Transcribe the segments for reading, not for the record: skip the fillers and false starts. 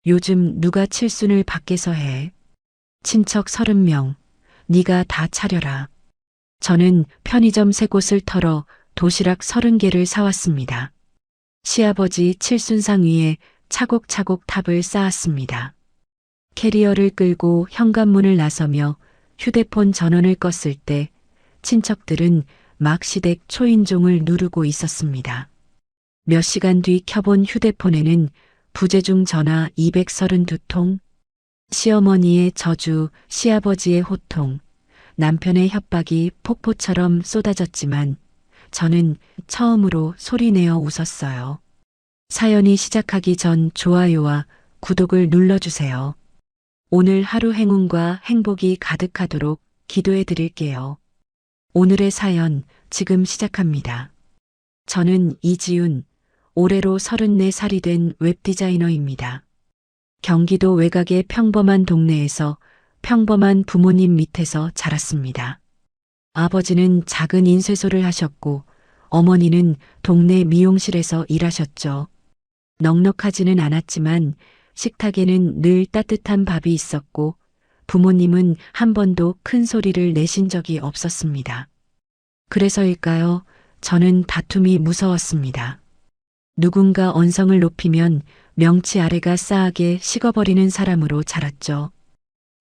요즘 누가 칠순을 밖에서 해. 친척 30명. 네가 다 차려라. 저는 편의점 3곳을 털어 도시락 30개를 사왔습니다. 시아버지 칠순상 위에 차곡차곡 탑을 쌓았습니다. 캐리어를 끌고 현관문을 나서며 휴대폰 전원을 껐을 때 친척들은 막 시댁 초인종을 누르고 있었습니다. 몇 시간 뒤 켜본 휴대폰에는 부재중 전화 232통, 시어머니의 저주, 시아버지의 호통, 남편의 협박이 폭포처럼 쏟아졌지만 저는 처음으로 소리내어 웃었어요. 사연이 시작하기 전 좋아요와 구독을 눌러주세요. 오늘 하루 행운과 행복이 가득하도록 기도해 드릴게요. 오늘의 사연 지금 시작합니다. 저는 이지윤, 올해로 34살이 된 웹디자이너입니다. 경기도 외곽의 평범한 동네에서 평범한 부모님 밑에서 자랐습니다. 아버지는 작은 인쇄소를 하셨고 어머니는 동네 미용실에서 일하셨죠. 넉넉하지는 않았지만 식탁에는 늘 따뜻한 밥이 있었고 부모님은 한 번도 큰 소리를 내신 적이 없었습니다. 그래서일까요? 저는 다툼이 무서웠습니다. 누군가 언성을 높이면 명치 아래가 싸하게 식어버리는 사람으로 자랐죠.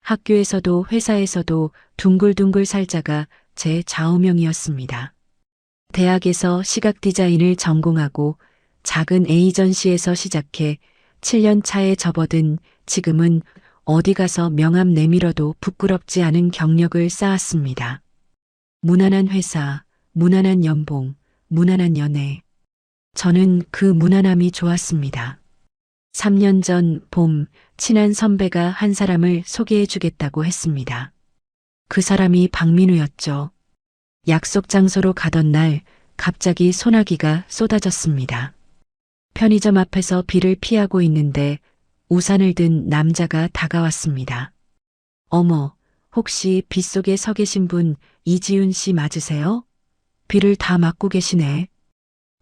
학교에서도 회사에서도 둥글둥글 살자가 제 좌우명이었습니다. 대학에서 시각 디자인을 전공하고 작은 에이전시에서 시작해 7년 차에 접어든 지금은 어디 가서 명함 내밀어도 부끄럽지 않은 경력을 쌓았습니다. 무난한 회사, 무난한 연봉, 무난한 연애. 저는 그 무난함이 좋았습니다. 3년 전 봄, 친한 선배가 한 사람을 소개해 주겠다고 했습니다. 그 사람이 박민우였죠. 약속 장소로 가던 날 갑자기 소나기가 쏟아졌습니다. 편의점 앞에서 비를 피하고 있는데 우산을 든 남자가 다가왔습니다. 어머, 혹시 빗속에 서 계신 분 이지윤 씨 맞으세요? 비를 다 맞고 계시네.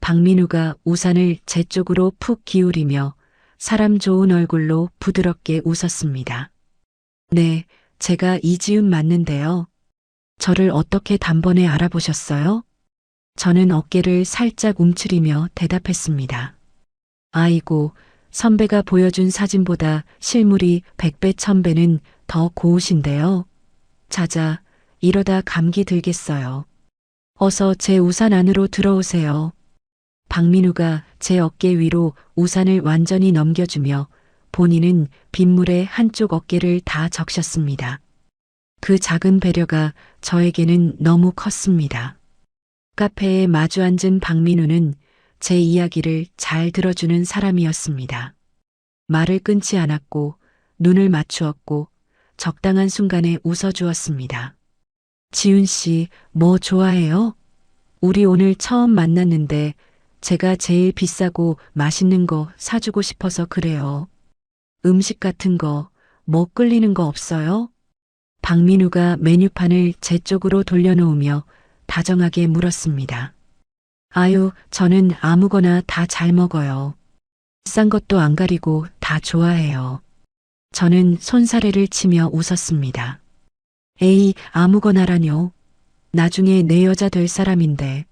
박민우가 우산을 제 쪽으로 푹 기울이며 사람 좋은 얼굴로 부드럽게 웃었습니다. 네, 제가 이지윤 맞는데요. 저를 어떻게 단번에 알아보셨어요? 저는 어깨를 살짝 움츠리며 대답했습니다. 아이고, 선배가 보여준 사진보다 실물이 100배 1000배는 더 고우신데요. 자자, 이러다 감기 들겠어요. 어서 제 우산 안으로 들어오세요. 박민우가 제 어깨 위로 우산을 완전히 넘겨주며 본인은 빗물에 한쪽 어깨를 다 적셨습니다. 그 작은 배려가 저에게는 너무 컸습니다. 카페에 마주 앉은 박민우는 제 이야기를 잘 들어주는 사람이었습니다. 말을 끊지 않았고 눈을 맞추었고 적당한 순간에 웃어주었습니다. 지윤 씨, 뭐 좋아해요? 우리 오늘 처음 만났는데 제가 제일 비싸고 맛있는 거 사주고 싶어서 그래요. 음식 같은 거, 뭐 끌리는 거 없어요? 박민우가 메뉴판을 제 쪽으로 돌려놓으며 다정하게 물었습니다. 아유, 저는 아무거나 다 잘 먹어요. 비싼 것도 안 가리고 다 좋아해요. 저는 손사래를 치며 웃었습니다. 에이, 아무거나라뇨. 나중에 내 여자 될 사람인데.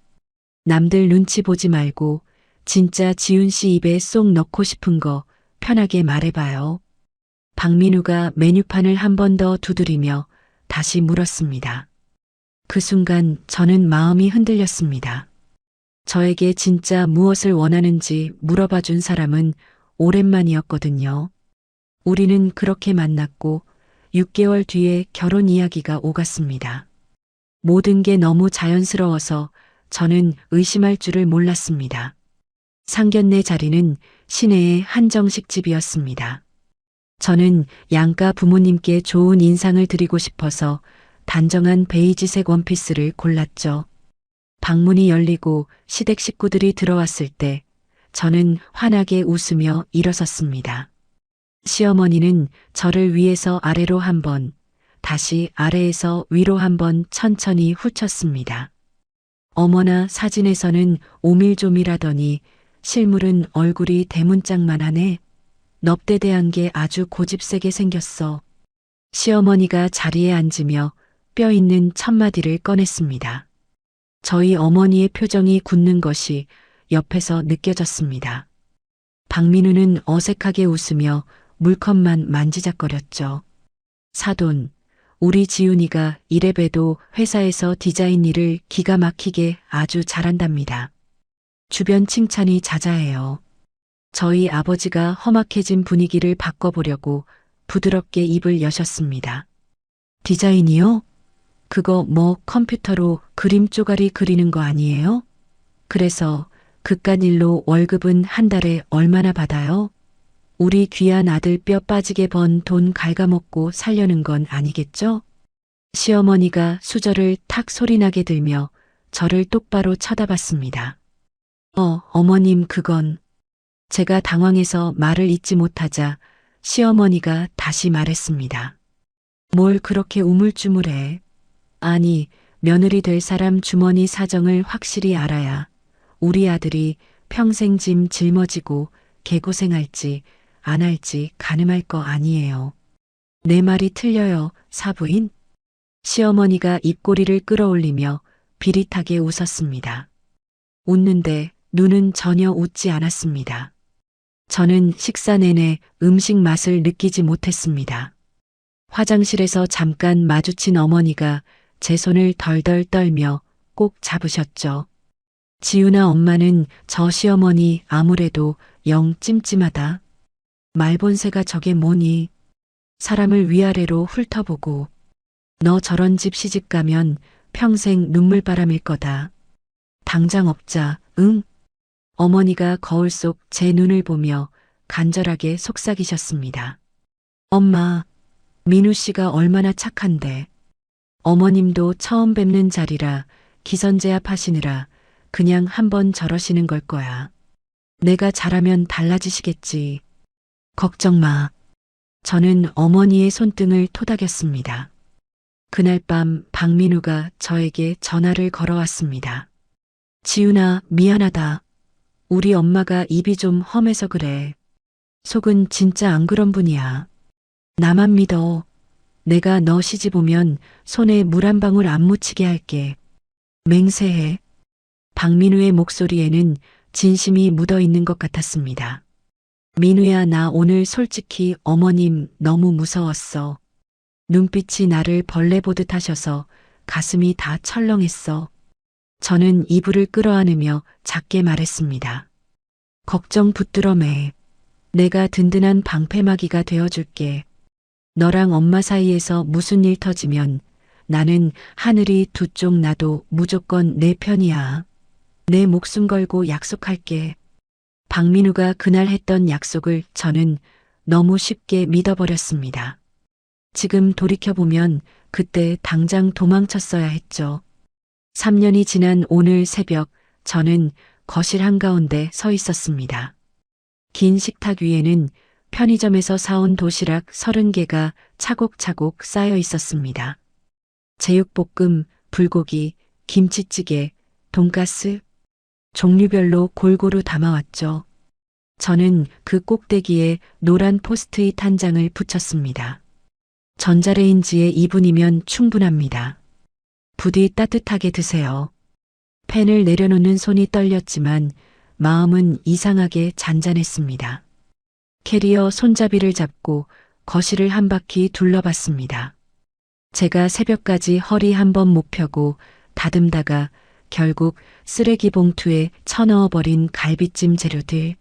남들 눈치 보지 말고 진짜 지윤 씨 입에 쏙 넣고 싶은 거 편하게 말해봐요. 박민우가 메뉴판을 한 번 더 두드리며 다시 물었습니다. 그 순간 저는 마음이 흔들렸습니다. 저에게 진짜 무엇을 원하는지 물어봐 준 사람은 오랜만이었거든요. 우리는 그렇게 만났고 6개월 뒤에 결혼 이야기가 오갔습니다. 모든 게 너무 자연스러워서 저는 의심할 줄을 몰랐습니다. 상견례 자리는 시내의 한정식집이었습니다. 저는 양가 부모님께 좋은 인상을 드리고 싶어서 단정한 베이지색 원피스를 골랐죠. 방문이 열리고 시댁 식구들이 들어왔을 때 저는 환하게 웃으며 일어섰습니다. 시어머니는 저를 위에서 아래로 한 번, 다시 아래에서 위로 한 번 천천히 훑쳤습니다. 어머나 사진에서는 오밀조밀하더니 실물은 얼굴이 대문짝만 하네. 넙대대한 게 아주 고집세게 생겼어. 시어머니가 자리에 앉으며 뼈 있는 첫마디를 꺼냈습니다. 저희 어머니의 표정이 굳는 것이 옆에서 느껴졌습니다. 박민우는 어색하게 웃으며 물컵만 만지작거렸죠. 사돈, 우리 지훈이가 이래봬도 회사에서 디자인 일을 기가 막히게 아주 잘한답니다. 주변 칭찬이 자자해요. 저희 아버지가 험악해진 분위기를 바꿔보려고 부드럽게 입을 여셨습니다. 디자인이요? 그거 뭐 컴퓨터로 그림 쪼가리 그리는 거 아니에요? 그래서 그깟 일로 월급은 한 달에 얼마나 받아요? 우리 귀한 아들 뼈 빠지게 번 돈 갉아먹고 살려는 건 아니겠죠? 시어머니가 수저를 탁 소리나게 들며 저를 똑바로 쳐다봤습니다. 어머님 그건. 제가 당황해서 말을 잇지 못하자 시어머니가 다시 말했습니다. 뭘 그렇게 우물쭈물해. 아니, 며느리 될 사람 주머니 사정을 확실히 알아야 우리 아들이 평생 짐 짊어지고 개고생할지 안 할지 가늠할 거 아니에요. 내 말이 틀려요, 사부인? 시어머니가 입꼬리를 끌어올리며 비릿하게 웃었습니다. 웃는데 눈은 전혀 웃지 않았습니다. 저는 식사 내내 음식 맛을 느끼지 못했습니다. 화장실에서 잠깐 마주친 어머니가 제 손을 덜덜 떨며 꼭 잡으셨죠. 지훈아 엄마는 저 시어머니 아무래도 영 찜찜하다. 말본새가 저게 뭐니? 사람을 위아래로 훑어보고 너 저런 집 시집 가면 평생 눈물바람일 거다. 당장 없자, 응? 어머니가 거울 속 제 눈을 보며 간절하게 속삭이셨습니다. 엄마, 민우 씨가 얼마나 착한데. 어머님도 처음 뵙는 자리라 기선제압 하시느라 그냥 한번 저러시는 걸 거야. 내가 잘하면 달라지시겠지. 걱정 마. 저는 어머니의 손등을 토닥였습니다. 그날 밤 박민우가 저에게 전화를 걸어왔습니다. 지훈아, 미안하다. 우리 엄마가 입이 좀 험해서 그래. 속은 진짜 안 그런 분이야. 나만 믿어. 내가 너 시집 오면 손에 물 한 방울 안 묻히게 할게. 맹세해. 박민우의 목소리에는 진심이 묻어 있는 것 같았습니다. 민우야, 나 오늘 솔직히 어머님 너무 무서웠어. 눈빛이 나를 벌레 보듯 하셔서 가슴이 다 철렁했어. 저는 이불을 끌어안으며 작게 말했습니다. 걱정 붙들어 매. 내가 든든한 방패막이가 되어줄게. 너랑 엄마 사이에서 무슨 일 터지면 나는 하늘이 두 쪽 나도 무조건 내 편이야. 내 목숨 걸고 약속할게. 박민우가 그날 했던 약속을 저는 너무 쉽게 믿어버렸습니다. 지금 돌이켜보면 그때 당장 도망쳤어야 했죠. 3년이 지난 오늘 새벽 저는 거실 한가운데 서 있었습니다. 긴 식탁 위에는 편의점에서 사온 도시락 30개가 차곡차곡 쌓여 있었습니다. 제육볶음, 불고기, 김치찌개, 돈가스, 종류별로 골고루 담아왔죠. 저는 그 꼭대기에 노란 포스트잇 한 장을 붙였습니다. 전자레인지에 2분이면 충분합니다. 부디 따뜻하게 드세요. 펜을 내려놓는 손이 떨렸지만 마음은 이상하게 잔잔했습니다. 캐리어 손잡이를 잡고 거실을 한 바퀴 둘러봤습니다. 제가 새벽까지 허리 한번 못 펴고 다듬다가 결국 쓰레기 봉투에 쳐넣어버린 갈비찜 재료들,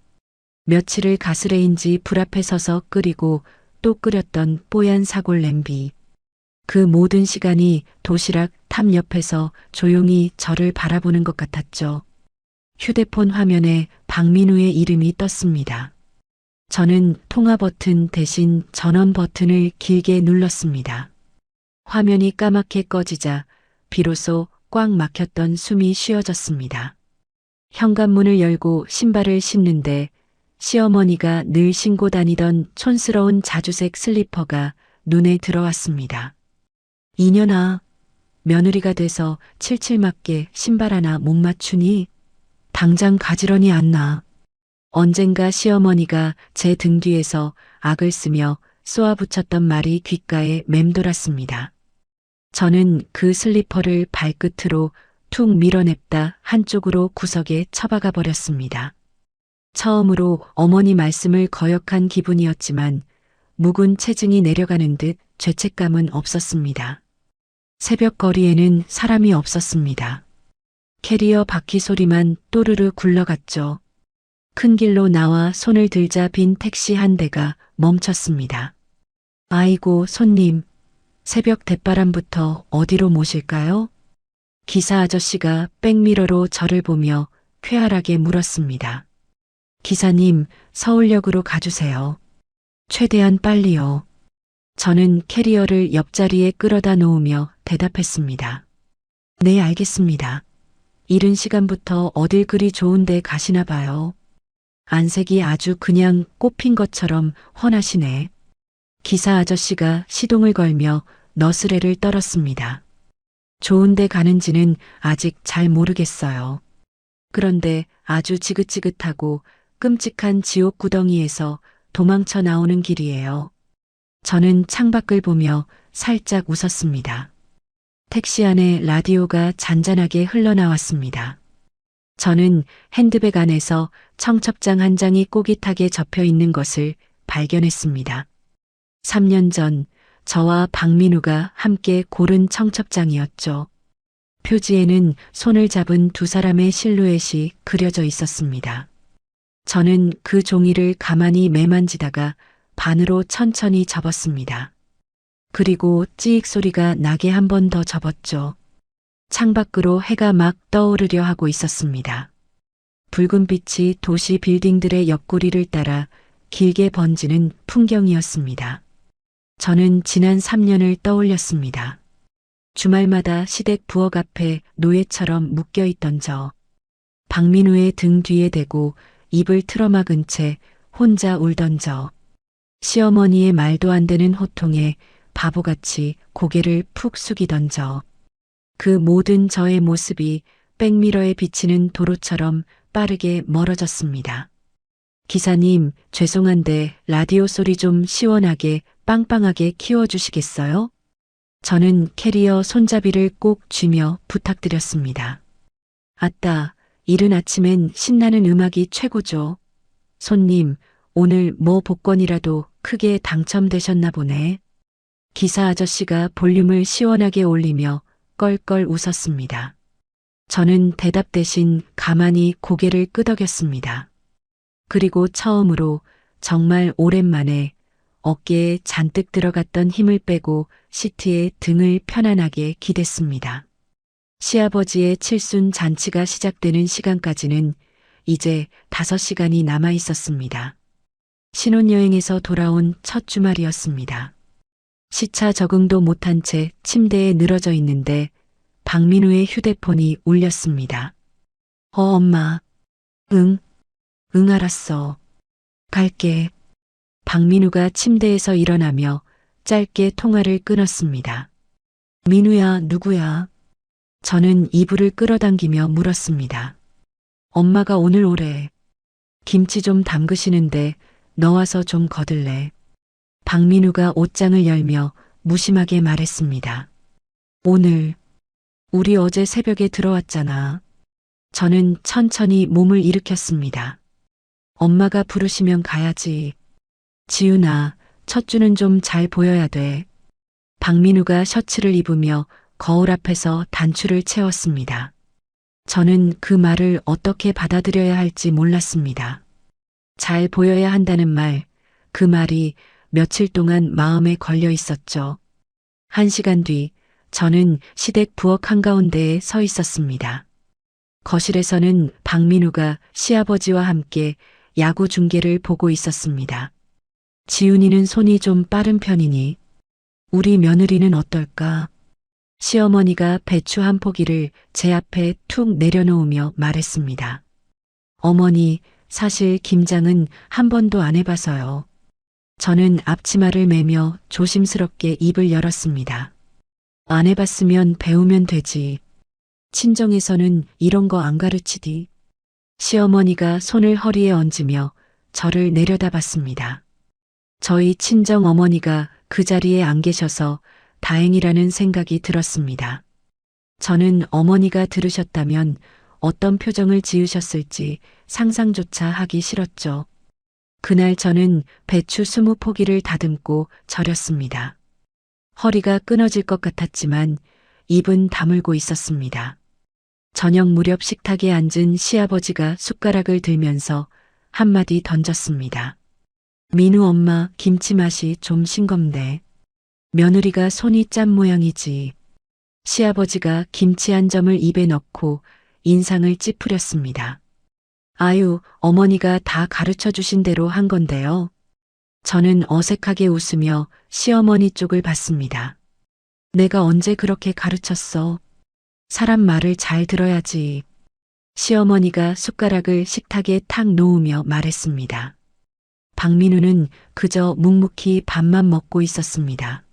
며칠을 가스레인지 불 앞에 서서 끓이고 또 끓였던 뽀얀 사골 냄비, 그 모든 시간이 도시락 탑 옆에서 조용히 저를 바라보는 것 같았죠. 휴대폰 화면에 박민우의 이름이 떴습니다. 저는 통화 버튼 대신 전원 버튼을 길게 눌렀습니다. 화면이 까맣게 꺼지자 비로소 꽉 막혔던 숨이 쉬어졌습니다. 현관문을 열고 신발을 신는데 시어머니가 늘 신고 다니던 촌스러운 자주색 슬리퍼가 눈에 들어왔습니다. 이년아, 며느리가 돼서 칠칠맞게 신발 하나 못 맞추니? 당장 가지런히 안 나. 언젠가 시어머니가 제 등 뒤에서 악을 쓰며 쏘아붙였던 말이 귓가에 맴돌았습니다. 저는 그 슬리퍼를 발끝으로 툭 밀어냅다 한쪽으로 구석에 처박아 버렸습니다. 처음으로 어머니 말씀을 거역한 기분이었지만 묵은 체증이 내려가는 듯 죄책감은 없었습니다. 새벽 거리에는 사람이 없었습니다. 캐리어 바퀴 소리만 또르르 굴러갔죠. 큰 길로 나와 손을 들자 빈 택시 한 대가 멈췄습니다. 아이고, 손님. 새벽 대바람부터 어디로 모실까요? 기사 아저씨가 백미러로 저를 보며 쾌활하게 물었습니다. 기사님, 서울역으로 가주세요. 최대한 빨리요. 저는 캐리어를 옆자리에 끌어다 놓으며 대답했습니다. 네, 알겠습니다. 이른 시간부터 어딜 그리 좋은데 가시나 봐요. 안색이 아주 그냥 꽃핀 것처럼 훤하시네. 기사 아저씨가 시동을 걸며 너스레를 떨었습니다. 좋은데 가는지는 아직 잘 모르겠어요. 그런데 아주 지긋지긋하고 끔찍한 지옥 구덩이에서 도망쳐 나오는 길이에요. 저는 창밖을 보며 살짝 웃었습니다. 택시 안에 라디오가 잔잔하게 흘러나왔습니다. 저는 핸드백 안에서 청첩장 한 장이 꼬깃하게 접혀 있는 것을 발견했습니다. 3년 전 저와 박민우가 함께 고른 청첩장이었죠. 표지에는 손을 잡은 두 사람의 실루엣이 그려져 있었습니다. 저는 그 종이를 가만히 매만지다가 반으로 천천히 접었습니다. 그리고 찌익 소리가 나게 한 번 더 접었죠. 창밖으로 해가 막 떠오르려 하고 있었습니다. 붉은 빛이 도시 빌딩들의 옆구리를 따라 길게 번지는 풍경이었습니다. 저는 지난 3년을 떠올렸습니다. 주말마다 시댁 부엌 앞에 노예처럼 묶여있던 저. 박민우의 등 뒤에 대고 입을 틀어막은 채 혼자 울던 저. 시어머니의 말도 안 되는 호통에 바보같이 고개를 푹 숙이던 저. 그 모든 저의 모습이 백미러에 비치는 도로처럼 빠르게 멀어졌습니다. 기사님, 죄송한데 라디오 소리 좀 시원하게 빵빵하게 키워주시겠어요? 저는 캐리어 손잡이를 꼭 쥐며 부탁드렸습니다. 아따, 이른 아침엔 신나는 음악이 최고죠. 손님, 오늘 뭐 복권이라도 크게 당첨되셨나 보네. 기사 아저씨가 볼륨을 시원하게 올리며 껄껄 웃었습니다. 저는 대답 대신 가만히 고개를 끄덕였습니다. 그리고 처음으로 정말 오랜만에 어깨에 잔뜩 들어갔던 힘을 빼고 시트에 등을 편안하게 기댔습니다. 시아버지의 칠순 잔치가 시작되는 시간까지는 이제 5시간이 남아 있었습니다. 신혼여행에서 돌아온 첫 주말이었습니다. 시차 적응도 못한 채 침대에 늘어져 있는데 박민우의 휴대폰이 울렸습니다. 엄마. 응, 알았어. 갈게. 박민우가 침대에서 일어나며 짧게 통화를 끊었습니다. 민우야, 누구야? 저는 이불을 끌어당기며 물었습니다. 엄마가 오늘 오래. 김치 좀 담그시는데 너 와서 좀 거들래. 박민우가 옷장을 열며 무심하게 말했습니다. 오늘, 우리 어제 새벽에 들어왔잖아. 저는 천천히 몸을 일으켰습니다. 엄마가 부르시면 가야지. 지훈아, 첫 주는 좀 잘 보여야 돼. 박민우가 셔츠를 입으며 거울 앞에서 단추를 채웠습니다. 저는 그 말을 어떻게 받아들여야 할지 몰랐습니다. 잘 보여야 한다는 말, 그 말이 며칠 동안 마음에 걸려 있었죠. 1시간 뒤, 저는 시댁 부엌 한가운데에 서 있었습니다. 거실에서는 박민우가 시아버지와 함께 야구 중계를 보고 있었습니다. 지훈이는 손이 좀 빠른 편이니 우리 며느리는 어떨까? 시어머니가 배추 한 포기를 제 앞에 툭 내려놓으며 말했습니다. 어머니, 사실 김장은 한 번도 안 해봐서요. 저는 앞치마를 매며 조심스럽게 입을 열었습니다. 안 해봤으면 배우면 되지. 친정에서는 이런 거 안 가르치디. 시어머니가 손을 허리에 얹으며 저를 내려다봤습니다. 저희 친정 어머니가 그 자리에 안 계셔서 다행이라는 생각이 들었습니다. 저는 어머니가 들으셨다면 어떤 표정을 지으셨을지 상상조차 하기 싫었죠. 그날 저는 배추 20포기를 다듬고 절였습니다. 허리가 끊어질 것 같았지만 입은 다물고 있었습니다. 저녁 무렵 식탁에 앉은 시아버지가 숟가락을 들면서 한마디 던졌습니다. 민우 엄마 김치 맛이 좀 싱겁네. 며느리가 손이 짠 모양이지. 시아버지가 김치 한 점을 입에 넣고 인상을 찌푸렸습니다. 아유, 어머니가 다 가르쳐 주신 대로 한 건데요. 저는 어색하게 웃으며 시어머니 쪽을 봤습니다. 내가 언제 그렇게 가르쳤어? 사람 말을 잘 들어야지. 시어머니가 숟가락을 식탁에 탁 놓으며 말했습니다. 박민우는 그저 묵묵히 밥만 먹고 있었습니다.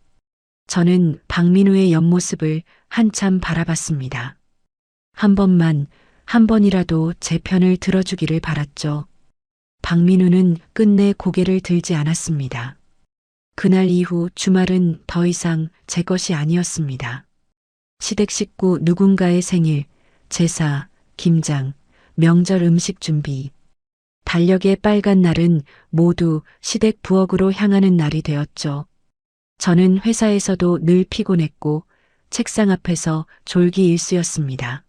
저는 박민우의 옆모습을 한참 바라봤습니다. 한 번이라도 제 편을 들어주기를 바랐죠. 박민우는 끝내 고개를 들지 않았습니다. 그날 이후 주말은 더 이상 제 것이 아니었습니다. 시댁 식구 누군가의 생일, 제사, 김장, 명절 음식 준비. 달력의 빨간 날은 모두 시댁 부엌으로 향하는 날이 되었죠. 저는 회사에서도 늘 피곤했고 책상 앞에서 졸기일수였습니다.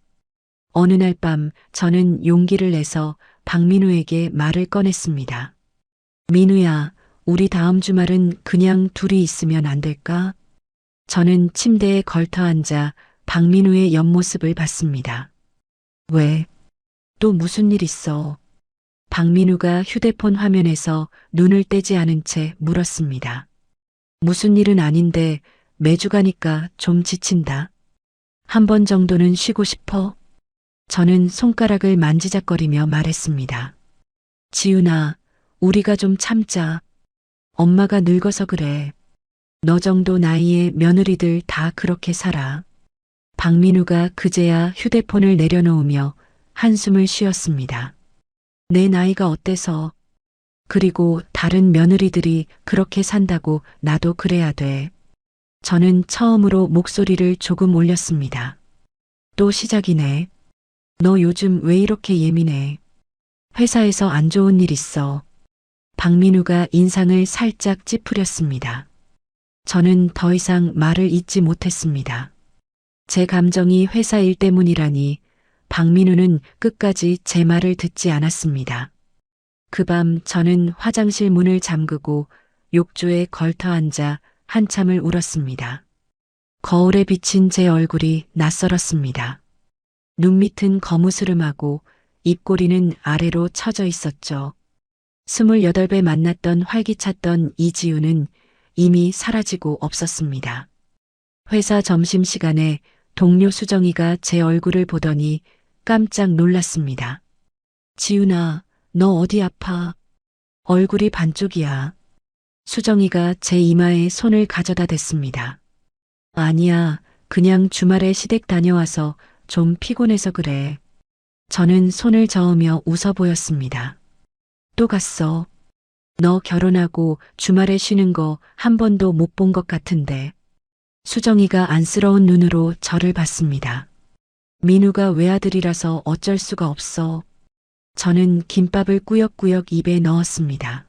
어느 날 밤 저는 용기를 내서 박민우에게 말을 꺼냈습니다. 민우야, 우리 다음 주말은 그냥 둘이 있으면 안 될까? 저는 침대에 걸터 앉아 박민우의 옆모습을 봤습니다. 왜? 또 무슨 일 있어? 박민우가 휴대폰 화면에서 눈을 떼지 않은 채 물었습니다. 무슨 일은 아닌데 매주 가니까 좀 지친다. 한 번 정도는 쉬고 싶어? 저는 손가락을 만지작거리며 말했습니다. 지윤아, 우리가 좀 참자. 엄마가 늙어서 그래. 너 정도 나이에 며느리들 다 그렇게 살아. 박민우가 그제야 휴대폰을 내려놓으며 한숨을 쉬었습니다. 내 나이가 어때서? 그리고 다른 며느리들이 그렇게 산다고 나도 그래야 돼. 저는 처음으로 목소리를 조금 올렸습니다. 또 시작이네. 너 요즘 왜 이렇게 예민해? 회사에서 안 좋은 일 있어. 박민우가 인상을 살짝 찌푸렸습니다. 저는 더 이상 말을 잇지 못했습니다. 제 감정이 회사 일 때문이라니 박민우는 끝까지 제 말을 듣지 않았습니다. 그 밤 저는 화장실 문을 잠그고 욕조에 걸터 앉아 한참을 울었습니다. 거울에 비친 제 얼굴이 낯설었습니다. 눈밑은 거무스름하고 입꼬리는 아래로 처져 있었죠. 28배 만났던 활기찼던 이지우는 이미 사라지고 없었습니다. 회사 점심시간에 동료 수정이가 제 얼굴을 보더니 깜짝 놀랐습니다. 지훈아, 너 어디 아파? 얼굴이 반쪽이야. 수정이가 제 이마에 손을 가져다 댔습니다. 아니야, 그냥 주말에 시댁 다녀와서 좀 피곤해서 그래. 저는 손을 저으며 웃어 보였습니다. 또 갔어. 너 결혼하고 주말에 쉬는 거 한 번도 못 본 것 같은데. 수정이가 안쓰러운 눈으로 저를 봤습니다. 민우가 외아들이라서 어쩔 수가 없어. 저는 김밥을 꾸역꾸역 입에 넣었습니다.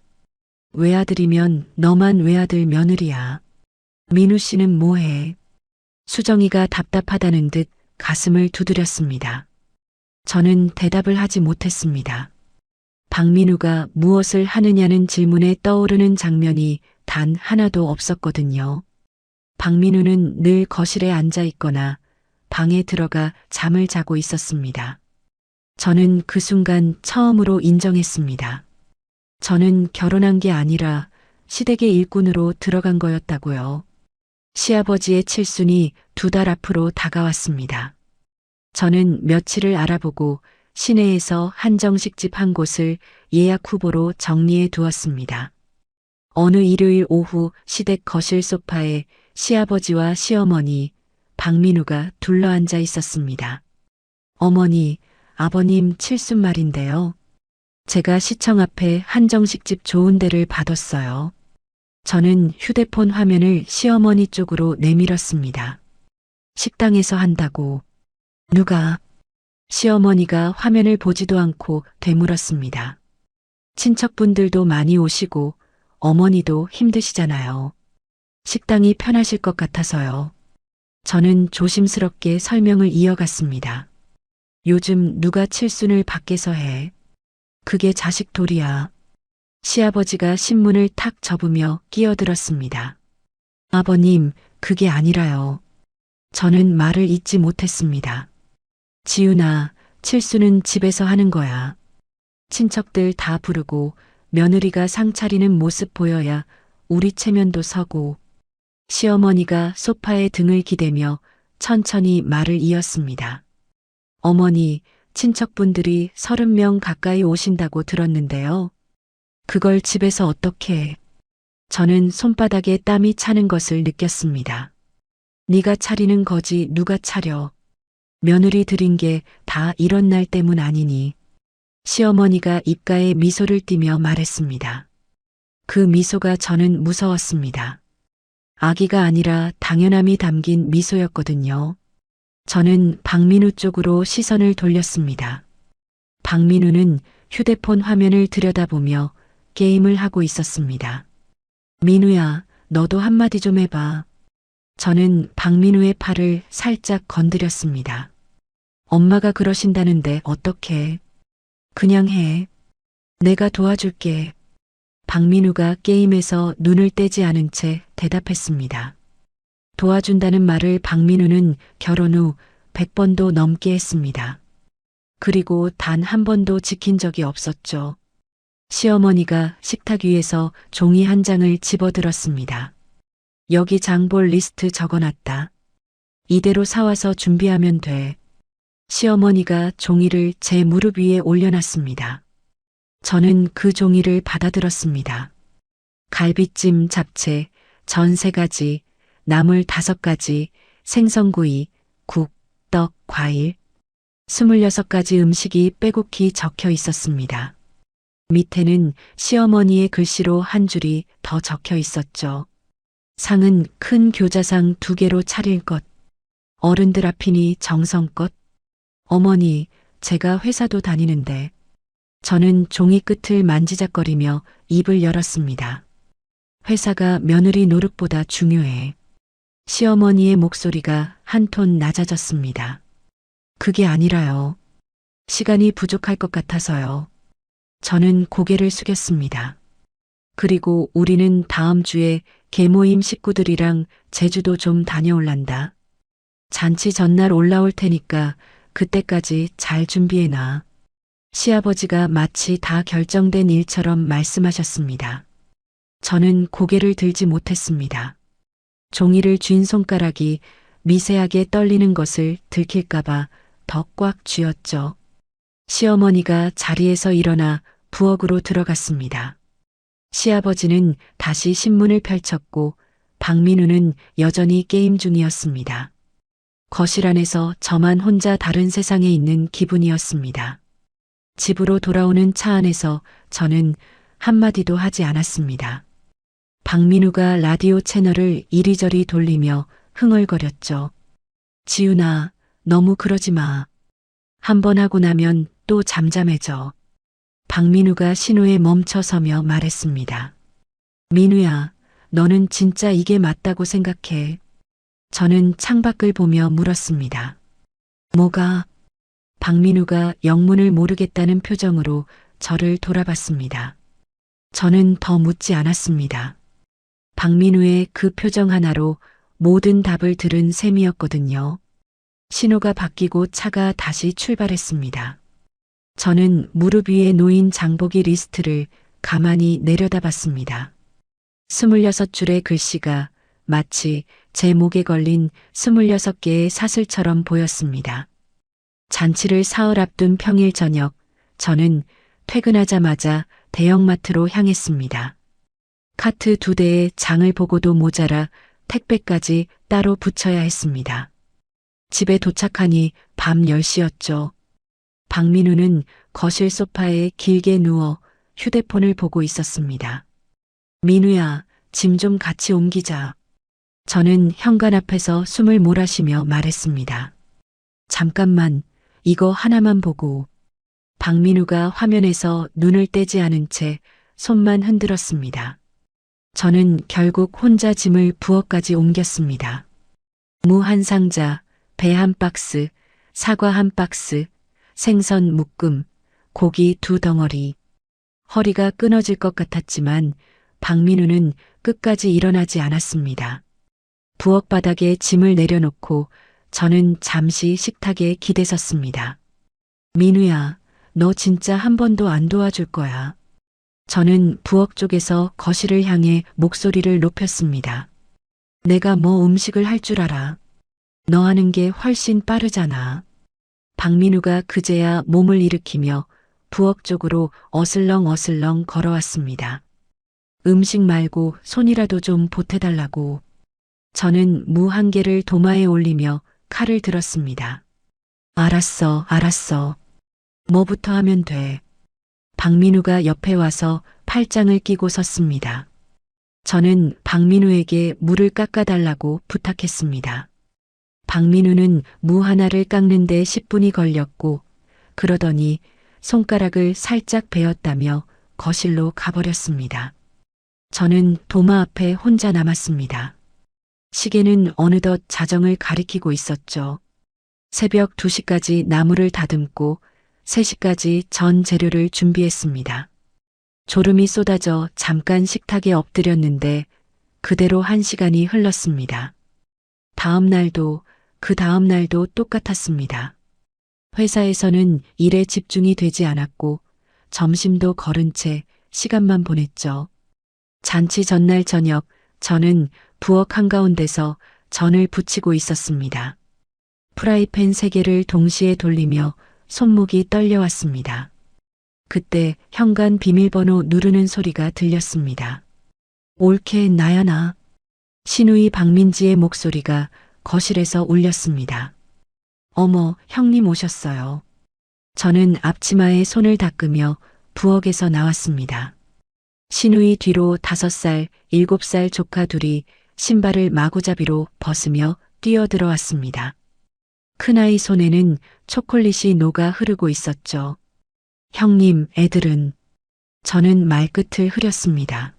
외아들이면 너만 외아들 며느리야. 민우 씨는 뭐해? 수정이가 답답하다는 듯 가슴을 두드렸습니다. 저는 대답을 하지 못했습니다. 박민우가 무엇을 하느냐는 질문에 떠오르는 장면이 단 하나도 없었거든요. 박민우는 늘 거실에 앉아 있거나 방에 들어가 잠을 자고 있었습니다. 저는 그 순간 처음으로 인정했습니다. 저는 결혼한 게 아니라 시댁의 일꾼으로 들어간 거였다고요. 시아버지의 칠순이 2달 앞으로 다가왔습니다. 저는 며칠을 알아보고 시내에서 한정식집 한 곳을 예약 후보로 정리해 두었습니다. 어느 일요일 오후 시댁 거실 소파에 시아버지와 시어머니, 박민우가 둘러앉아 있었습니다. 어머니, 아버님 칠순 말인데요. 제가 시청 앞에 한정식집 좋은 데를 받았어요. 저는 휴대폰 화면을 시어머니 쪽으로 내밀었습니다. 식당에서 한다고. 누가? 시어머니가 화면을 보지도 않고 되물었습니다. 친척분들도 많이 오시고 어머니도 힘드시잖아요. 식당이 편하실 것 같아서요. 저는 조심스럽게 설명을 이어갔습니다. 요즘 누가 칠순을 밖에서 해. 그게 자식 도리야. 시아버지가 신문을 탁 접으며 끼어들었습니다. 아버님, 그게 아니라요. 저는 말을 잇지 못했습니다. 지훈아, 칠순은 집에서 하는 거야. 친척들 다 부르고 며느리가 상 차리는 모습 보여야 우리 체면도 서고. 시어머니가 소파에 등을 기대며 천천히 말을 이었습니다. 어머니, 친척분들이 30명 가까이 오신다고 들었는데요. 그걸 집에서 어떻게 해? 저는 손바닥에 땀이 차는 것을 느꼈습니다. 네가 차리는 거지 누가 차려. 며느리 들인 게 다 이런 날 때문 아니니. 시어머니가 입가에 미소를 띠며 말했습니다. 그 미소가 저는 무서웠습니다. 악의가 아니라 당연함이 담긴 미소였거든요. 저는 박민우 쪽으로 시선을 돌렸습니다. 박민우는 휴대폰 화면을 들여다보며 게임을 하고 있었습니다. 민우야, 너도 한마디 좀 해봐. 저는 박민우의 팔을 살짝 건드렸습니다. 엄마가 그러신다는데 어떡해. 그냥 해. 내가 도와줄게. 박민우가 게임에서 눈을 떼지 않은 채 대답했습니다. 도와준다는 말을 박민우는 결혼 후 100번도 넘게 했습니다. 그리고 단 한 번도 지킨 적이 없었죠. 시어머니가 식탁 위에서 종이 한 장을 집어들었습니다. 여기 장볼 리스트 적어놨다. 이대로 사와서 준비하면 돼. 시어머니가 종이를 제 무릎 위에 올려놨습니다. 저는 그 종이를 받아들었습니다. 갈비찜, 잡채, 전 3가지, 나물 5가지, 생선구이, 국, 떡, 과일. 26가지 음식이 빼곡히 적혀 있었습니다. 밑에는 시어머니의 글씨로 한 줄이 더 적혀 있었죠. 상은 큰 교자상 2개로 차릴 것. 어른들 앞이니 정성껏. 어머니, 제가 회사도 다니는데. 저는 종이 끝을 만지작거리며 입을 열었습니다. 회사가 며느리 노릇보다 중요해. 시어머니의 목소리가 한 톤 낮아졌습니다. 그게 아니라요. 시간이 부족할 것 같아서요. 저는 고개를 숙였습니다. 그리고 우리는 다음 주에 계모임 식구들이랑 제주도 좀 다녀올란다. 잔치 전날 올라올 테니까 그때까지 잘 준비해놔. 시아버지가 마치 다 결정된 일처럼 말씀하셨습니다. 저는 고개를 들지 못했습니다. 종이를 쥔 손가락이 미세하게 떨리는 것을 들킬까봐 더 꽉 쥐었죠. 시어머니가 자리에서 일어나 부엌으로 들어갔습니다. 시아버지는 다시 신문을 펼쳤고 박민우는 여전히 게임 중이었습니다. 거실 안에서 저만 혼자 다른 세상에 있는 기분이었습니다. 집으로 돌아오는 차 안에서 저는 한마디도 하지 않았습니다. 박민우가 라디오 채널을 이리저리 돌리며 흥얼거렸죠. 지훈아, 너무 그러지 마. 한 번 하고 나면 또 잠잠해져. 박민우가 신호에 멈춰서며 말했습니다. 민우야, 너는 진짜 이게 맞다고 생각해? 저는 창밖을 보며 물었습니다. 뭐가? 박민우가 영문을 모르겠다는 표정으로 저를 돌아봤습니다. 저는 더 묻지 않았습니다. 박민우의 그 표정 하나로 모든 답을 들은 셈이었거든요. 신호가 바뀌고 차가 다시 출발했습니다. 저는 무릎 위에 놓인 장보기 리스트를 가만히 내려다봤습니다. 26줄의 글씨가 마치 제 목에 걸린 26개의 사슬처럼 보였습니다. 잔치를 사흘 앞둔 평일 저녁, 저는 퇴근하자마자 대형마트로 향했습니다. 카트 2대에 장을 보고도 모자라 택배까지 따로 붙여야 했습니다. 집에 도착하니 밤 10시였죠. 박민우는 거실 소파에 길게 누워 휴대폰을 보고 있었습니다. 민우야, 짐 좀 같이 옮기자. 저는 현관 앞에서 숨을 몰아쉬며 말했습니다. 잠깐만, 이거 하나만 보고. 박민우가 화면에서 눈을 떼지 않은 채 손만 흔들었습니다. 저는 결국 혼자 짐을 부엌까지 옮겼습니다. 무 한 상자, 배 한 박스, 사과 한 박스, 생선 묶음, 고기 2덩어리. 허리가 끊어질 것 같았지만 박민우는 끝까지 일어나지 않았습니다. 부엌 바닥에 짐을 내려놓고 저는 잠시 식탁에 기대섰습니다. 민우야, 너 진짜 한 번도 안 도와줄 거야. 저는 부엌 쪽에서 거실을 향해 목소리를 높였습니다. 내가 뭐 음식을 할 줄 알아. 너 하는 게 훨씬 빠르잖아. 박민우가 그제야 몸을 일으키며 부엌 쪽으로 어슬렁어슬렁 걸어왔습니다. 음식 말고 손이라도 좀 보태달라고. 저는 무 한 개를 도마에 올리며 칼을 들었습니다. 알았어, 알았어. 뭐부터 하면 돼. 박민우가 옆에 와서 팔짱을 끼고 섰습니다. 저는 박민우에게 물을 깎아달라고 부탁했습니다. 박민우는 무 하나를 깎는데 10분이 걸렸고 그러더니 손가락을 살짝 베었다며 거실로 가버렸습니다. 저는 도마 앞에 혼자 남았습니다. 시계는 어느덧 자정을 가리키고 있었죠. 새벽 2시까지 나무를 다듬고 3시까지 전 재료를 준비했습니다. 졸음이 쏟아져 잠깐 식탁에 엎드렸는데 그대로 1시간이 흘렀습니다. 다음 날도 그 다음 날도 똑같았습니다. 회사에서는 일에 집중이 되지 않았고 점심도 거른 채 시간만 보냈죠. 잔치 전날 저녁 저는 부엌 한가운데서 전을 부치고 있었습니다. 프라이팬 3개를 동시에 돌리며 손목이 떨려왔습니다. 그때 현관 비밀번호 누르는 소리가 들렸습니다. 옳게 나야나. 시누이 박민지의 목소리가 거실에서 울렸습니다. 어머, 형님 오셨어요. 저는 앞치마에 손을 닦으며 부엌에서 나왔습니다. 시누이 뒤로 5살, 7살 조카 둘이 신발을 마구잡이로 벗으며 뛰어들어왔습니다. 큰아이 손에는 초콜릿이 녹아 흐르고 있었죠. 형님, 애들은. 저는 말끝을 흐렸습니다.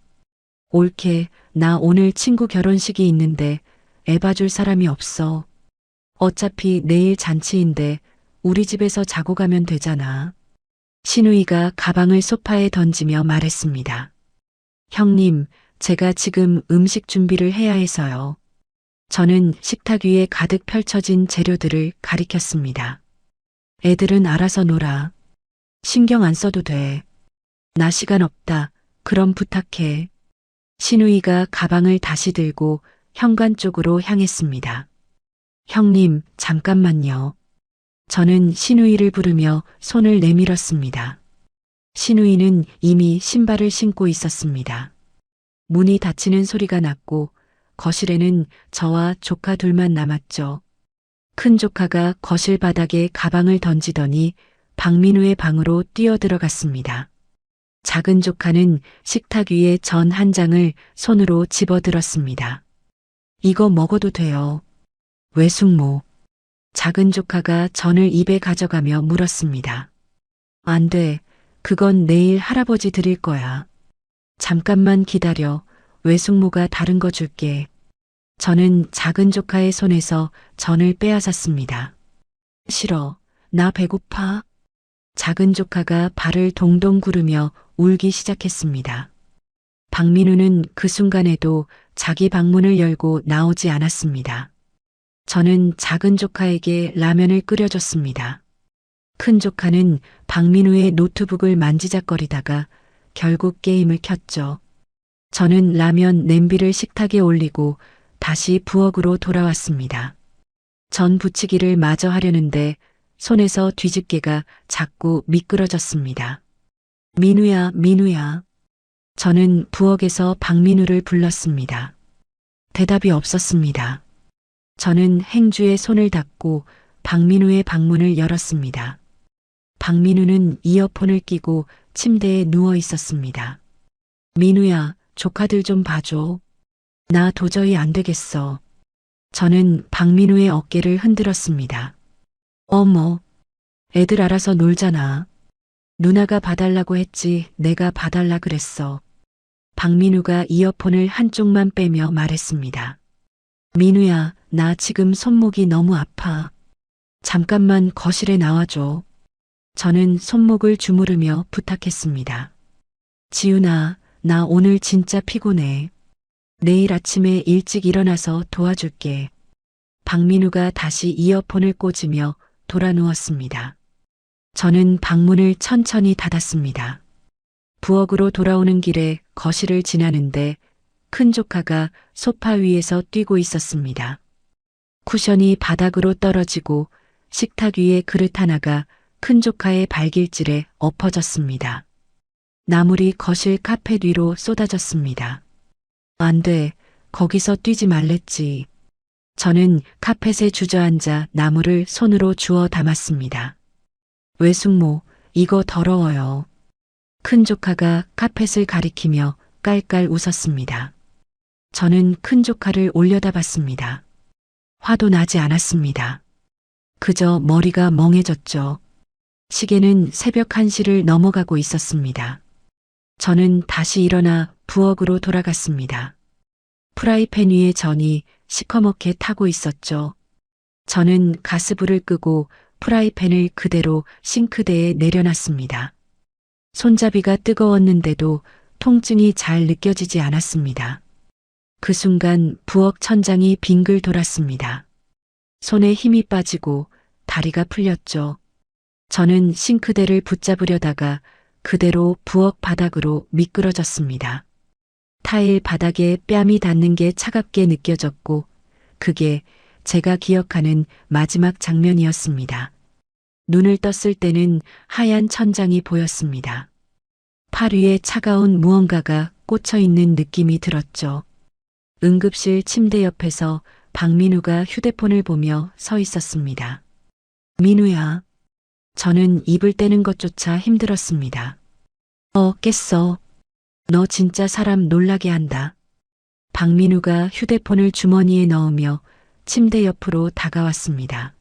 옳게, 나 오늘 친구 결혼식이 있는데 애 봐줄 사람이 없어. 어차피 내일 잔치인데 우리 집에서 자고 가면 되잖아. 시누이가 가방을 소파에 던지며 말했습니다. 형님, 제가 지금 음식 준비를 해야 해서요. 저는 식탁 위에 가득 펼쳐진 재료들을 가리켰습니다. 애들은 알아서 놀아. 신경 안 써도 돼. 나 시간 없다. 그럼 부탁해. 시누이가 가방을 다시 들고 현관 쪽으로 향했습니다. 형님, 잠깐만요. 저는 시누이를 부르며 손을 내밀었습니다. 시누이는 이미 신발을 신고 있었습니다. 문이 닫히는 소리가 났고 거실에는 저와 조카 둘만 남았죠. 큰 조카가 거실 바닥에 가방을 던지더니 박민우의 방으로 뛰어들어갔습니다. 작은 조카는 식탁 위에 전 한 장을 손으로 집어들었습니다. 이거 먹어도 돼요. 외숙모. 작은 조카가 전을 입에 가져가며 물었습니다. 안 돼. 그건 내일 할아버지 드릴 거야. 잠깐만 기다려. 외숙모가 다른 거 줄게. 저는 작은 조카의 손에서 전을 빼앗았습니다. 싫어. 나 배고파. 작은 조카가 발을 동동 구르며 울기 시작했습니다. 박민우는 그 순간에도 자기 방문을 열고 나오지 않았습니다. 저는 작은 조카에게 라면을 끓여줬습니다. 큰 조카는 박민우의 노트북을 만지작거리다가 결국 게임을 켰죠. 저는 라면 냄비를 식탁에 올리고 다시 부엌으로 돌아왔습니다. 전 부치기를 마저 하려는데 손에서 뒤집개가 자꾸 미끄러졌습니다. 민우야, 민우야. 저는 부엌에서 박민우를 불렀습니다. 대답이 없었습니다. 저는 행주에 손을 닿고 박민우의 방문을 열었습니다. 박민우는 이어폰을 끼고 침대에 누워 있었습니다. 민우야, 조카들 좀 봐줘. 나 도저히 안 되겠어. 저는 박민우의 어깨를 흔들었습니다. 어머, 애들 알아서 놀잖아. 누나가 봐달라고 했지 내가 봐달라 그랬어. 박민우가 이어폰을 한쪽만 빼며 말했습니다. 민우야, 나 지금 손목이 너무 아파. 잠깐만 거실에 나와줘. 저는 손목을 주무르며 부탁했습니다. 지훈아, 나 오늘 진짜 피곤해. 내일 아침에 일찍 일어나서 도와줄게. 박민우가 다시 이어폰을 꽂으며 돌아 누웠습니다. 저는 방문을 천천히 닫았습니다. 부엌으로 돌아오는 길에 거실을 지나는데 큰 조카가 소파 위에서 뛰고 있었습니다. 쿠션이 바닥으로 떨어지고 식탁 위에 그릇 하나가 큰 조카의 발길질에 엎어졌습니다. 나물이 거실 카펫 위로 쏟아졌습니다. 안 돼, 거기서 뛰지 말랬지. 저는 카펫에 주저앉아 나물을 손으로 주워 담았습니다. 외숙모, 이거 더러워요. 큰 조카가 카펫을 가리키며 깔깔 웃었습니다. 저는 큰 조카를 올려다봤습니다. 화도 나지 않았습니다. 그저 머리가 멍해졌죠. 시계는 새벽 1시를 넘어가고 있었습니다. 저는 다시 일어나 부엌으로 돌아갔습니다. 프라이팬 위에 전이 시커멓게 타고 있었죠. 저는 가스불을 끄고 프라이팬을 그대로 싱크대에 내려놨습니다. 손잡이가 뜨거웠는데도 통증이 잘 느껴지지 않았습니다. 그 순간 부엌 천장이 빙글 돌았습니다. 손에 힘이 빠지고 다리가 풀렸죠. 저는 싱크대를 붙잡으려다가 그대로 부엌 바닥으로 미끄러졌습니다. 타일 바닥에 뺨이 닿는 게 차갑게 느껴졌고 그게 제가 기억하는 마지막 장면이었습니다. 눈을 떴을 때는 하얀 천장이 보였습니다. 팔 위에 차가운 무언가가 꽂혀 있는 느낌이 들었죠. 응급실 침대 옆에서 박민우가 휴대폰을 보며 서 있었습니다. 민우야. 저는 입을 떼는 것조차 힘들었습니다. 깼어. 너 진짜 사람 놀라게 한다. 박민우가 휴대폰을 주머니에 넣으며 침대 옆으로 다가왔습니다.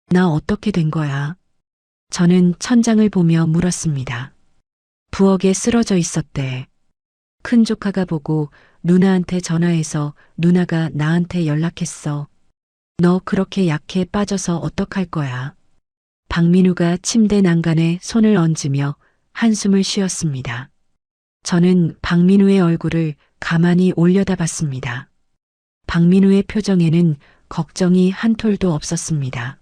나 어떻게 된 거야? 저는 천장을 보며 물었습니다. 부엌에 쓰러져 있었대. 큰 조카가 보고 누나한테 전화해서 누나가 나한테 연락했어. 너 그렇게 약해 빠져서 어떡할 거야? 박민우가 침대 난간에 손을 얹으며 한숨을 쉬었습니다. 저는 박민우의 얼굴을 가만히 올려다봤습니다. 박민우의 표정에는 걱정이 한 톨도 없었습니다.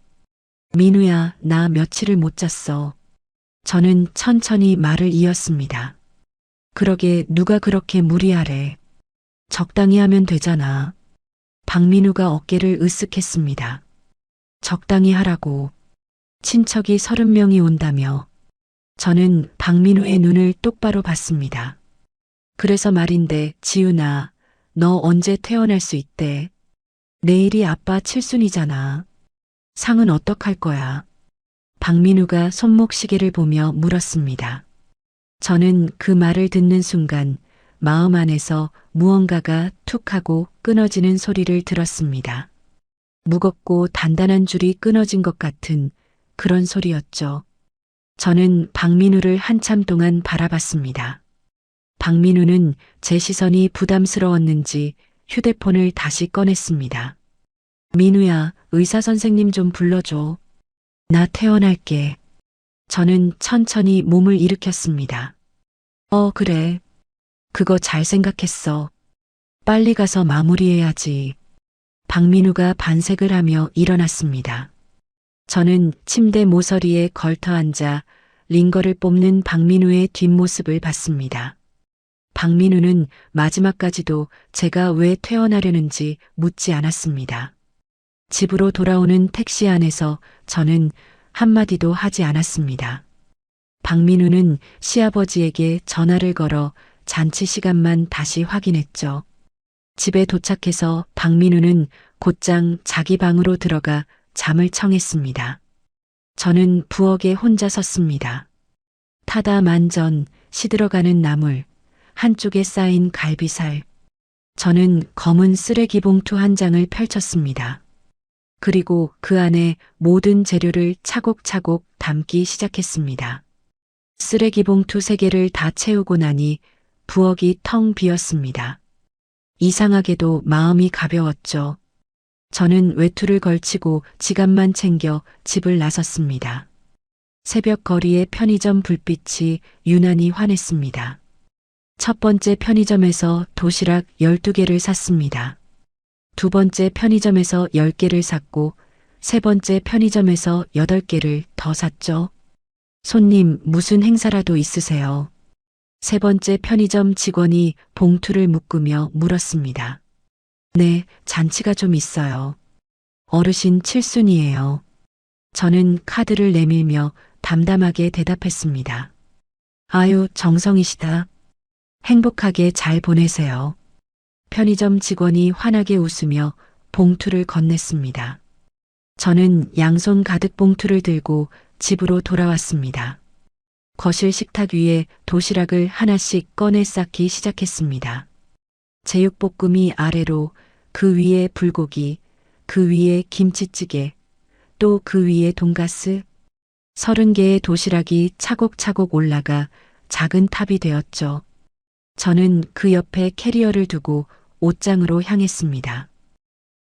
민우야, 나 며칠을 못 잤어. 저는 천천히 말을 이었습니다. 그러게 누가 그렇게 무리하래. 적당히 하면 되잖아. 박민우가 어깨를 으쓱했습니다. 적당히 하라고. 친척이 30명이 온다며. 저는 박민우의 눈을 똑바로 봤습니다. 그래서 말인데 지훈아, 너 언제 퇴원할 수 있대? 내일이 아빠 칠순이잖아. 상은 어떡할 거야? 박민우가 손목 시계를 보며 물었습니다. 저는 그 말을 듣는 순간 마음 안에서 무언가가 툭 하고 끊어지는 소리를 들었습니다. 무겁고 단단한 줄이 끊어진 것 같은 그런 소리였죠. 저는 박민우를 한참 동안 바라봤습니다. 박민우는 제 시선이 부담스러웠는지 휴대폰을 다시 꺼냈습니다. 민우야, 의사 선생님 좀 불러줘. 나 퇴원할게. 저는 천천히 몸을 일으켰습니다. 그래. 그거 잘 생각했어. 빨리 가서 마무리해야지. 박민우가 반색을 하며 일어났습니다. 저는 침대 모서리에 걸터 앉아 링거를 뽑는 박민우의 뒷모습을 봤습니다. 박민우는 마지막까지도 제가 왜 퇴원하려는지 묻지 않았습니다. 집으로 돌아오는 택시 안에서 저는 한마디도 하지 않았습니다. 박민우는 시아버지에게 전화를 걸어 잔치 시간만 다시 확인했죠. 집에 도착해서 박민우는 곧장 자기 방으로 들어가 잠을 청했습니다. 저는 부엌에 혼자 섰습니다. 타다 만전, 시들어가는 나물, 한쪽에 쌓인 갈비살. 저는 검은 쓰레기 봉투 한 장을 펼쳤습니다. 그리고 그 안에 모든 재료를 차곡차곡 담기 시작했습니다. 쓰레기 봉투 3개를 다 채우고 나니 부엌이 텅 비었습니다. 이상하게도 마음이 가벼웠죠. 저는 외투를 걸치고 지갑만 챙겨 집을 나섰습니다. 새벽 거리의 편의점 불빛이 유난히 환했습니다. 첫 번째 편의점에서 도시락 12개를 샀습니다. 두 번째 편의점에서 10개를 샀고, 세 번째 편의점에서 8개를 더 샀죠. 손님, 무슨 행사라도 있으세요? 세 번째 편의점 직원이 봉투를 묶으며 물었습니다. 네, 잔치가 좀 있어요. 어르신 칠순이에요. 저는 카드를 내밀며 담담하게 대답했습니다. 아유, 정성이시다. 행복하게 잘 보내세요. 편의점 직원이 환하게 웃으며 봉투를 건넸습니다. 저는 양손 가득 봉투를 들고 집으로 돌아왔습니다. 거실 식탁 위에 도시락을 하나씩 꺼내 쌓기 시작했습니다. 제육볶음이 아래로, 그 위에 불고기, 그 위에 김치찌개, 또 그 위에 돈가스. 30개의 도시락이 차곡차곡 올라가 작은 탑이 되었죠. 저는 그 옆에 캐리어를 두고 옷장으로 향했습니다.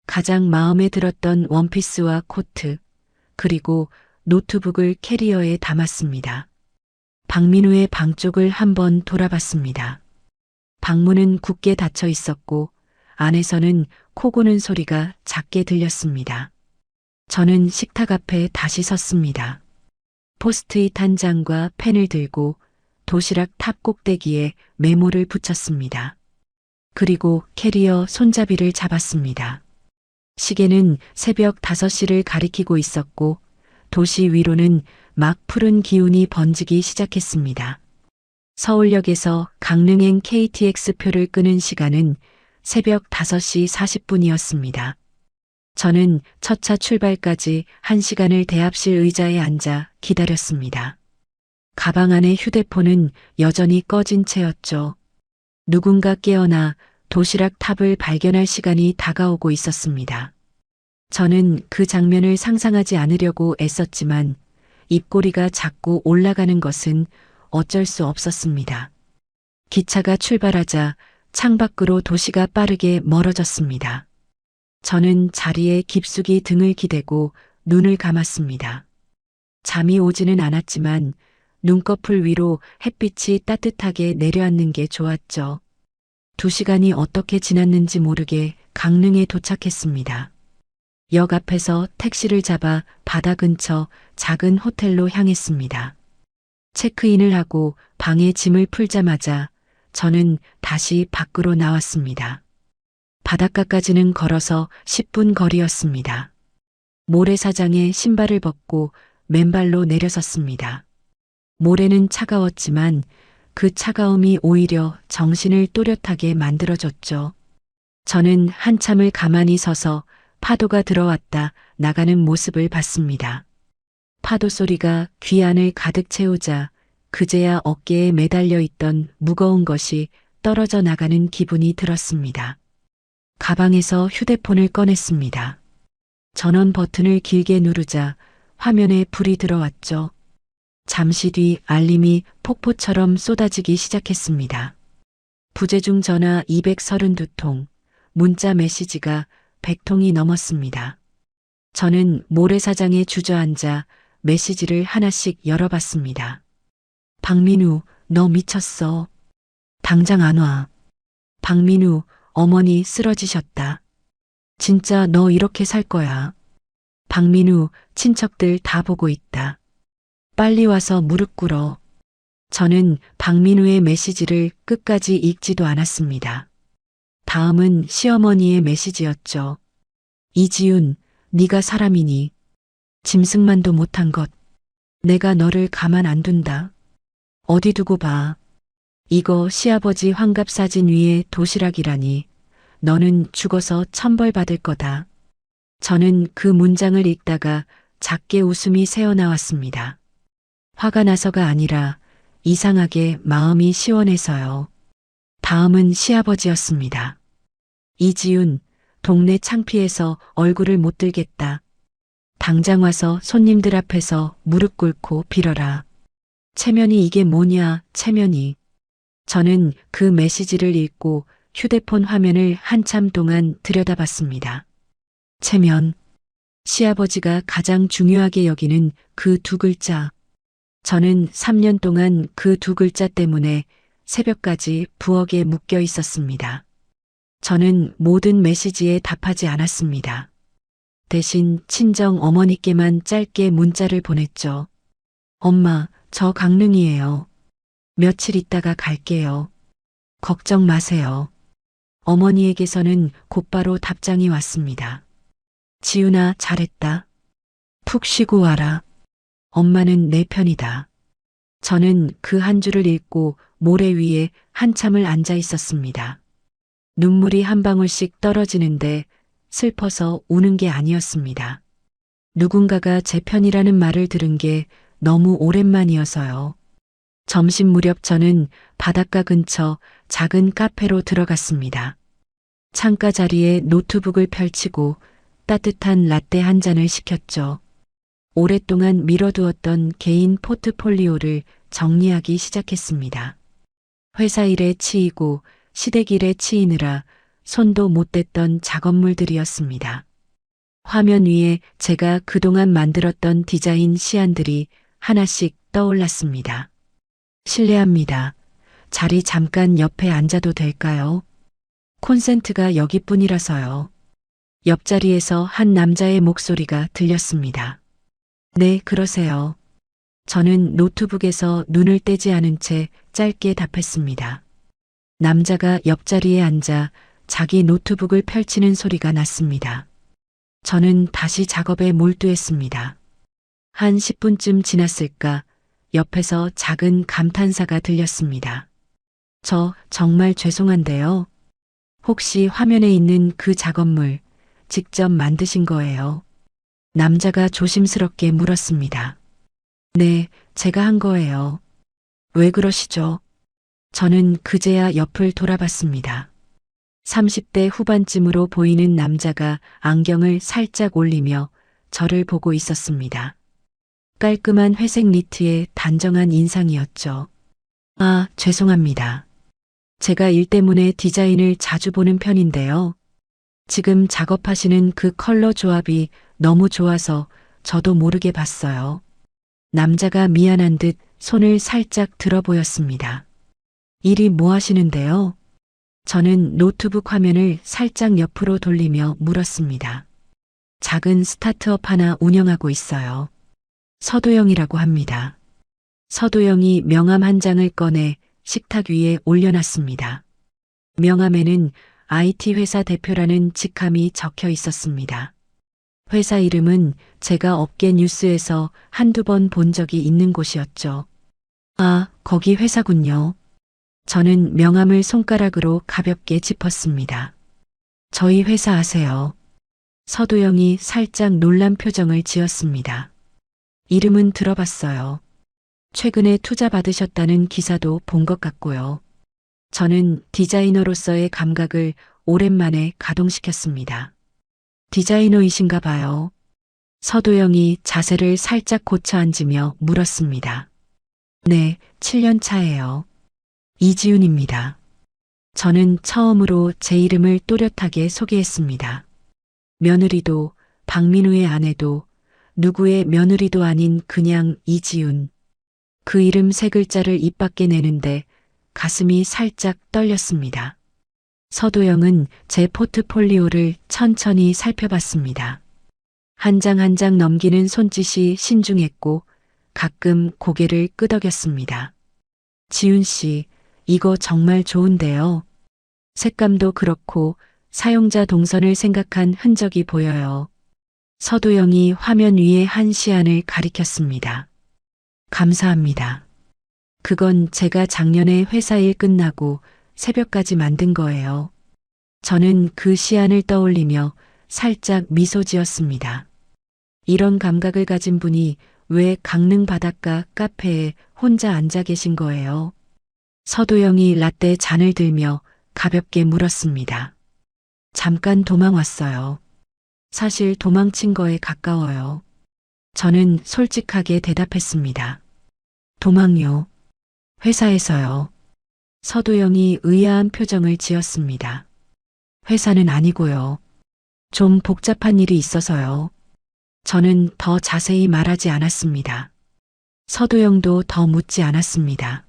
가장 마음에 들었던 원피스와 코트, 그리고 노트북을 캐리어에 담았습니다. 박민우의 방 쪽을 한번 돌아봤습니다. 방문은 굳게 닫혀 있었고 안에서는 코 고는 소리가 작게 들렸습니다. 저는 식탁 앞에 다시 섰습니다. 포스트잇 한 장과 펜을 들고 도시락 탑 꼭대기에 메모를 붙였습니다. 그리고 캐리어 손잡이를 잡았습니다. 시계는 새벽 5시를 가리키고 있었고 도시 위로는 막 푸른 기운이 번지기 시작했습니다. 서울역에서 강릉행 KTX표를 끄는 시간은 새벽 5시 40분이었습니다. 저는 첫 차 출발까지 1시간을 대합실 의자에 앉아 기다렸습니다. 가방 안의 휴대폰은 여전히 꺼진 채였죠. 누군가 깨어나 도시락 탑을 발견할 시간이 다가오고 있었습니다. 저는 그 장면을 상상하지 않으려고 애썼지만 입꼬리가 자꾸 올라가는 것은 어쩔 수 없었습니다. 기차가 출발하자 창밖으로 도시가 빠르게 멀어졌습니다. 저는 자리에 깊숙이 등을 기대고 눈을 감았습니다. 잠이 오지는 않았지만 눈꺼풀 위로 햇빛이 따뜻하게 내려앉는 게 좋았죠. 2시간이 어떻게 지났는지 모르게 강릉에 도착했습니다. 역 앞에서 택시를 잡아 바다 근처 작은 호텔로 향했습니다. 체크인을 하고 방에 짐을 풀자마자 저는 다시 밖으로 나왔습니다. 바닷가까지는 걸어서 10분 거리였습니다. 모래사장에 신발을 벗고 맨발로 내려섰습니다. 모래는 차가웠지만 그 차가움이 오히려 정신을 또렷하게 만들어줬죠. 저는 한참을 가만히 서서 파도가 들어왔다 나가는 모습을 봤습니다. 파도 소리가 귀 안을 가득 채우자 그제야 어깨에 매달려 있던 무거운 것이 떨어져 나가는 기분이 들었습니다. 가방에서 휴대폰을 꺼냈습니다. 전원 버튼을 길게 누르자 화면에 불이 들어왔죠. 잠시 뒤 알림이 폭포처럼 쏟아지기 시작했습니다. 부재중 전화 232통, 문자 메시지가 100통이 넘었습니다. 저는 모래사장에 주저앉아 메시지를 하나씩 열어봤습니다. 박민우, 너 미쳤어. 당장 안 와. 박민우, 어머니 쓰러지셨다. 진짜 너 이렇게 살 거야. 박민우, 친척들 다 보고 있다. 빨리 와서 무릎 꿇어. 저는 박민우의 메시지를 끝까지 읽지도 않았습니다. 다음은 시어머니의 메시지였죠. 이지윤, 네가 사람이니. 짐승만도 못한 것. 내가 너를 가만 안 둔다. 어디 두고 봐. 이거 시아버지 환갑 사진 위에 도시락이라니. 너는 죽어서 천벌 받을 거다. 저는 그 문장을 읽다가 작게 웃음이 새어나왔습니다. 화가 나서가 아니라 이상하게 마음이 시원해서요. 다음은 시아버지였습니다. 이지윤, 동네 창피해서 얼굴을 못 들겠다. 당장 와서 손님들 앞에서 무릎 꿇고 빌어라. 체면이 이게 뭐냐, 체면이. 저는 그 메시지를 읽고 휴대폰 화면을 한참 동안 들여다봤습니다. 체면. 시아버지가 가장 중요하게 여기는 그 두 글자. 저는 3년 동안 그 두 글자 때문에 새벽까지 부엌에 묶여 있었습니다. 저는 모든 메시지에 답하지 않았습니다. 대신 친정 어머니께만 짧게 문자를 보냈죠. 엄마, 저 강릉이에요. 며칠 있다가 갈게요. 걱정 마세요. 어머니에게서는 곧바로 답장이 왔습니다. 지윤아, 잘했다. 푹 쉬고 와라. 엄마는 내 편이다. 저는 그 한 줄을 읽고 모래 위에 한참을 앉아 있었습니다. 눈물이 한 방울씩 떨어지는데 슬퍼서 우는 게 아니었습니다. 누군가가 제 편이라는 말을 들은 게 너무 오랜만이어서요. 점심 무렵 저는 바닷가 근처 작은 카페로 들어갔습니다. 창가 자리에 노트북을 펼치고 따뜻한 라떼 한 잔을 시켰죠. 오랫동안 미뤄두었던 개인 포트폴리오를 정리하기 시작했습니다. 회사 일에 치이고 시댁 일에 치이느라 손도 못 댔던 작업물들이었습니다. 화면 위에 제가 그동안 만들었던 디자인 시안들이 하나씩 떠올랐습니다. 실례합니다. 자리 잠깐 옆에 앉아도 될까요? 콘센트가 여기뿐이라서요. 옆자리에서 한 남자의 목소리가 들렸습니다. 네, 그러세요. 저는 노트북에서 눈을 떼지 않은 채 짧게 답했습니다. 남자가 옆자리에 앉아 자기 노트북을 펼치는 소리가 났습니다. 저는 다시 작업에 몰두했습니다. 한 10분쯤 지났을까 옆에서 작은 감탄사가 들렸습니다. 저 정말 죄송한데요. 혹시 화면에 있는 그 작업물 직접 만드신 거예요? 남자가 조심스럽게 물었습니다. 네, 제가 한 거예요. 왜 그러시죠? 저는 그제야 옆을 돌아봤습니다. 30대 후반쯤으로 보이는 남자가 안경을 살짝 올리며 저를 보고 있었습니다. 깔끔한 회색 니트에 단정한 인상이었죠. 아, 죄송합니다. 제가 일 때문에 디자인을 자주 보는 편인데요. 지금 작업하시는 그 컬러 조합이 너무 좋아서 저도 모르게 봤어요. 남자가 미안한 듯 손을 살짝 들어 보였습니다. 일이 뭐 하시는데요? 저는 노트북 화면을 살짝 옆으로 돌리며 물었습니다. 작은 스타트업 하나 운영하고 있어요. 서도영이라고 합니다. 서도영이 명함 한 장을 꺼내 식탁 위에 올려놨습니다. 명함에는 IT 회사 대표라는 직함이 적혀 있었습니다. 회사 이름은 제가 업계 뉴스에서 한두 번 본 적이 있는 곳이었죠. 아, 거기 회사군요. 저는 명함을 손가락으로 가볍게 짚었습니다. 저희 회사 아세요? 서도영이 살짝 놀란 표정을 지었습니다. 이름은 들어봤어요. 최근에 투자 받으셨다는 기사도 본 것 같고요. 저는 디자이너로서의 감각을 오랜만에 가동시켰습니다. 디자이너이신가 봐요. 서도영이 자세를 살짝 고쳐 앉으며 물었습니다. 네, 7년 차예요. 이지윤입니다. 저는 처음으로 제 이름을 또렷하게 소개했습니다. 며느리도 박민우의 아내도 누구의 며느리도 아닌 그냥 이지윤. 그 이름 세 글자를 입 밖에 내는데 가슴이 살짝 떨렸습니다. 서도영은 제 포트폴리오를 천천히 살펴봤습니다. 한 장 한 장 넘기는 손짓이 신중했고 가끔 고개를 끄덕였습니다. 지윤 씨, 이거 정말 좋은데요. 색감도 그렇고 사용자 동선을 생각한 흔적이 보여요. 서도영이 화면 위에 한 시안을 가리켰습니다. 감사합니다. 그건 제가 작년에 회사 일 끝나고 새벽까지 만든 거예요. 저는 그 시안을 떠올리며 살짝 미소 지었습니다. 이런 감각을 가진 분이 왜 강릉 바닷가 카페에 혼자 앉아 계신 거예요? 서도영이 라떼 잔을 들며 가볍게 물었습니다. 잠깐 도망 왔어요. 사실 도망친 거에 가까워요. 저는 솔직하게 대답했습니다. 도망요. 회사에서요. 서도영이 의아한 표정을 지었습니다. 회사는 아니고요. 좀 복잡한 일이 있어서요. 저는 더 자세히 말하지 않았습니다. 서도영도 더 묻지 않았습니다.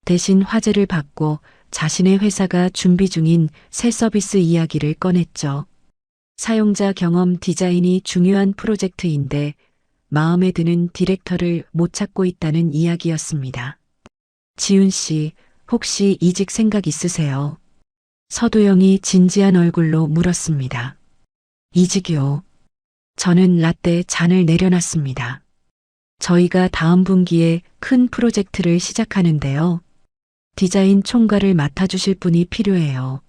대신 화제를 받고 자신의 회사가 준비 중인 새 서비스 이야기를 꺼냈죠. 사용자 경험 디자인이 중요한 프로젝트인데 마음에 드는 디렉터를 못 찾고 있다는 이야기였습니다. 지훈 씨, 혹시 이직 생각 있으세요? 서도영이 진지한 얼굴로 물었습니다. 이직이요. 저는 라떼 잔을 내려놨습니다. 저희가 다음 분기에 큰 프로젝트를 시작하는데요. 디자인 총괄을 맡아주실 분이 필요해요.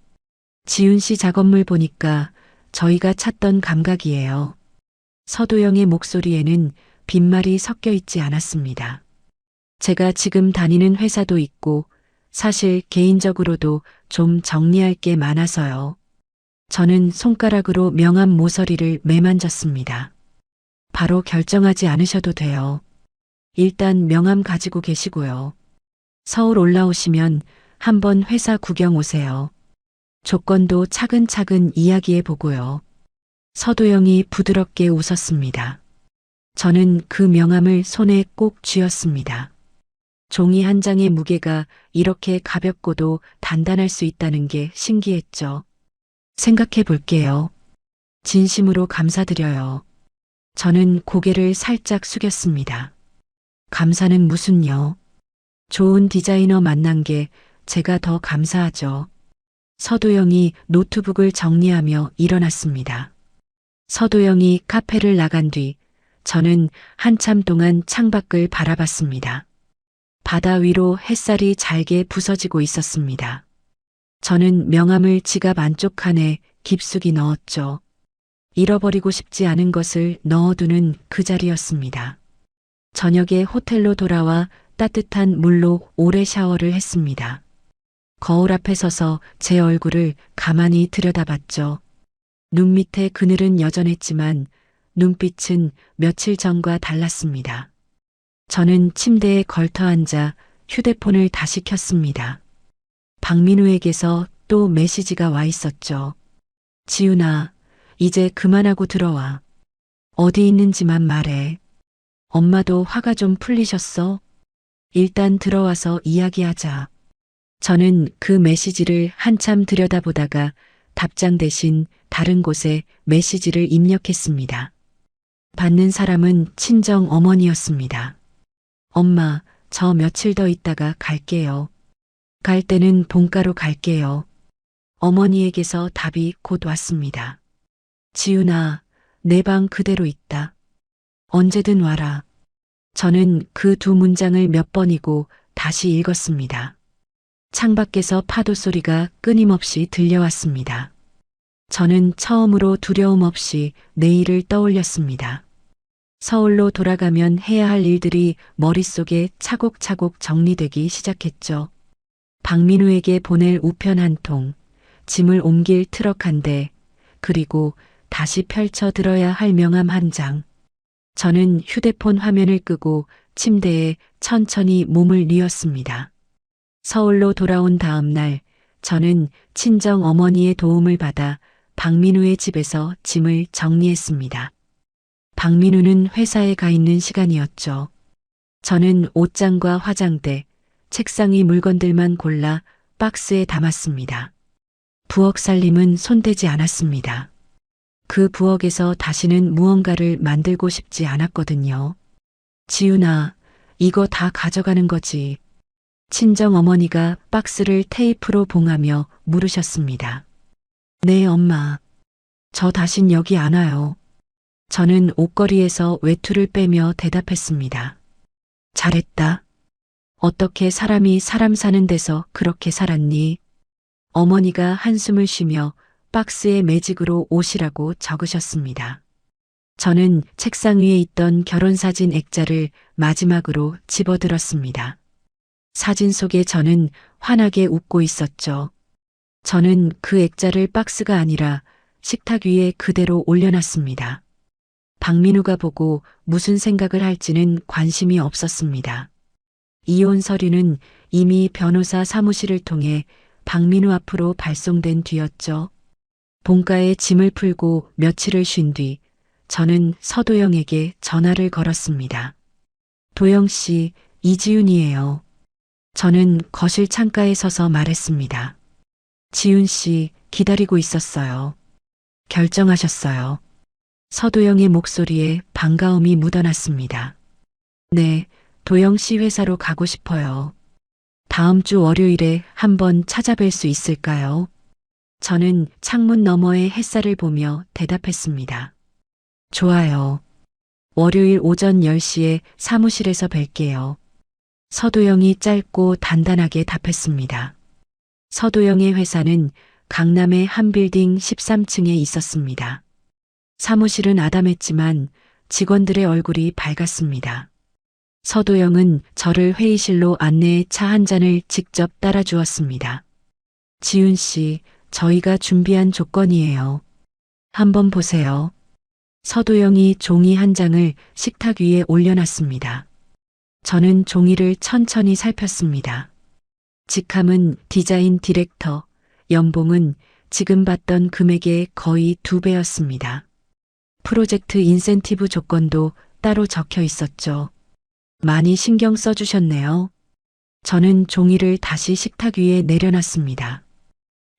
지훈 씨 작업물 보니까 저희가 찾던 감각이에요. 서도영의 목소리에는 빈말이 섞여 있지 않았습니다. 제가 지금 다니는 회사도 있고 사실 개인적으로도 좀 정리할 게 많아서요. 저는 손가락으로 명함 모서리를 매만졌습니다. 바로 결정하지 않으셔도 돼요. 일단 명함 가지고 계시고요. 서울 올라오시면 한번 회사 구경 오세요. 조건도 차근차근 이야기해 보고요. 서도영이 부드럽게 웃었습니다. 저는 그 명함을 손에 꼭 쥐었습니다. 종이 한 장의 무게가 이렇게 가볍고도 단단할 수 있다는 게 신기했죠. 생각해 볼게요. 진심으로 감사드려요. 저는 고개를 살짝 숙였습니다. 감사는 무슨요? 좋은 디자이너 만난 게 제가 더 감사하죠. 서도영이 노트북을 정리하며 일어났습니다. 서도영이 카페를 나간 뒤 저는 한참 동안 창밖을 바라봤습니다. 바다 위로 햇살이 잘게 부서지고 있었습니다. 저는 명함을 지갑 안쪽 칸에 깊숙이 넣었죠. 잃어버리고 싶지 않은 것을 넣어두는 그 자리였습니다. 저녁에 호텔로 돌아와 따뜻한 물로 오래 샤워를 했습니다. 거울 앞에 서서 제 얼굴을 가만히 들여다봤죠. 눈 밑에 그늘은 여전했지만 눈빛은 며칠 전과 달랐습니다. 저는 침대에 걸터 앉아 휴대폰을 다시 켰습니다. 박민우에게서 또 메시지가 와 있었죠. 지훈아, 이제 그만하고 들어와. 어디 있는지만 말해. 엄마도 화가 좀 풀리셨어? 일단 들어와서 이야기하자. 저는 그 메시지를 한참 들여다보다가 답장 대신 다른 곳에 메시지를 입력했습니다. 받는 사람은 친정 어머니였습니다. 엄마, 저 며칠 더 있다가 갈게요. 갈 때는 본가로 갈게요. 어머니에게서 답이 곧 왔습니다. 지훈아, 내 방 그대로 있다. 언제든 와라. 저는 그 두 문장을 몇 번이고 다시 읽었습니다. 창밖에서 파도 소리가 끊임없이 들려왔습니다. 저는 처음으로 두려움 없이 내일을 떠올렸습니다. 서울로 돌아가면 해야 할 일들이 머릿속에 차곡차곡 정리되기 시작했죠. 박민우에게 보낼 우편 한 통, 짐을 옮길 트럭 한 대, 그리고 다시 펼쳐 들어야 할 명함 한 장. 저는 휴대폰 화면을 끄고 침대에 천천히 몸을 뉘었습니다. 서울로 돌아온 다음 날, 저는 친정 어머니의 도움을 받아 박민우의 집에서 짐을 정리했습니다. 박민우는 회사에 가 있는 시간이었죠. 저는 옷장과 화장대, 책상 위 물건들만 골라 박스에 담았습니다. 부엌 살림은 손대지 않았습니다. 그 부엌에서 다시는 무언가를 만들고 싶지 않았거든요. 지훈아, 이거 다 가져가는 거지. 친정 어머니가 박스를 테이프로 봉하며 물으셨습니다. 네, 엄마. 저 다신 여기 안 와요. 저는 옷걸이에서 외투를 빼며 대답했습니다. 잘했다. 어떻게 사람이 사람 사는 데서 그렇게 살았니? 어머니가 한숨을 쉬며 박스에 매직으로 옷이라고 적으셨습니다. 저는 책상 위에 있던 결혼사진 액자를 마지막으로 집어들었습니다. 사진 속에 저는 환하게 웃고 있었죠. 저는 그 액자를 박스가 아니라 식탁 위에 그대로 올려놨습니다. 박민우가 보고 무슨 생각을 할지는 관심이 없었습니다. 이혼 서류는 이미 변호사 사무실을 통해 박민우 앞으로 발송된 뒤였죠. 본가에 짐을 풀고 며칠을 쉰 뒤 저는 서도영에게 전화를 걸었습니다. 도영 씨, 이지윤이에요. 저는 거실 창가에 서서 말했습니다. 지윤 씨, 기다리고 있었어요. 결정하셨어요. 서도영의 목소리에 반가움이 묻어났습니다. 네, 도영 씨 회사로 가고 싶어요. 다음 주 월요일에 한번 찾아뵐 수 있을까요? 저는 창문 너머의 햇살을 보며 대답했습니다. 좋아요. 월요일 오전 10시에 사무실에서 뵐게요. 서도영이 짧고 단단하게 답했습니다. 서도영의 회사는 강남의 한 빌딩 13층에 있었습니다. 사무실은 아담했지만 직원들의 얼굴이 밝았습니다. 서도영은 저를 회의실로 안내해 차 한 잔을 직접 따라주었습니다. 지윤 씨, 저희가 준비한 조건이에요. 한번 보세요. 서도영이 종이 한 장을 식탁 위에 올려놨습니다. 저는 종이를 천천히 살폈습니다. 직함은 디자인 디렉터, 연봉은 지금 받던 금액의 거의 2배였습니다. 프로젝트 인센티브 조건도 따로 적혀 있었죠. 많이 신경 써주셨네요. 저는 종이를 다시 식탁 위에 내려놨습니다.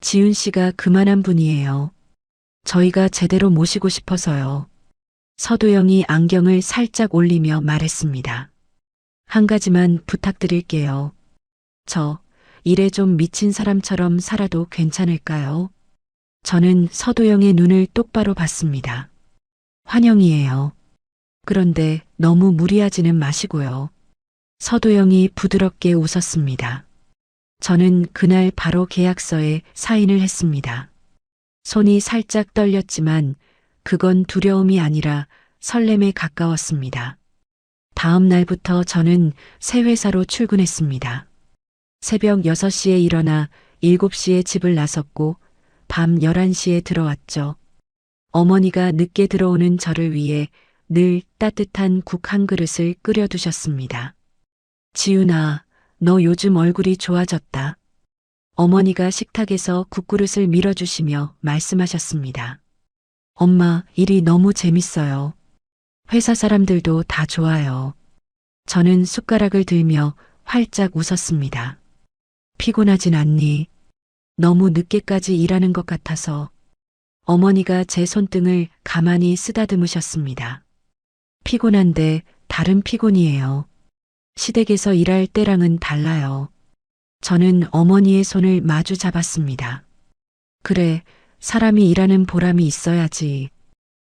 지윤 씨가 그만한 분이에요. 저희가 제대로 모시고 싶어서요. 서도영이 안경을 살짝 올리며 말했습니다. 한 가지만 부탁드릴게요. 저 일에 좀 미친 사람처럼 살아도 괜찮을까요? 저는 서도영의 눈을 똑바로 봤습니다. 환영이에요. 그런데 너무 무리하지는 마시고요. 서도영이 부드럽게 웃었습니다. 저는 그날 바로 계약서에 사인을 했습니다. 손이 살짝 떨렸지만 그건 두려움이 아니라 설렘에 가까웠습니다. 다음 날부터 저는 새 회사로 출근했습니다. 새벽 6시에 일어나 7시에 집을 나섰고 밤 11시에 들어왔죠. 어머니가 늦게 들어오는 저를 위해 늘 따뜻한 국 한 그릇을 끓여두셨습니다. 지윤아, 너 요즘 얼굴이 좋아졌다. 어머니가 식탁에서 국그릇을 밀어주시며 말씀하셨습니다. 엄마, 일이 너무 재밌어요. 회사 사람들도 다 좋아요. 저는 숟가락을 들며 활짝 웃었습니다. 피곤하진 않니? 너무 늦게까지 일하는 것 같아서. 어머니가 제 손등을 가만히 쓰다듬으셨습니다. 피곤한데 다른 피곤이에요. 시댁에서 일할 때랑은 달라요. 저는 어머니의 손을 마주 잡았습니다. 그래, 사람이 일하는 보람이 있어야지.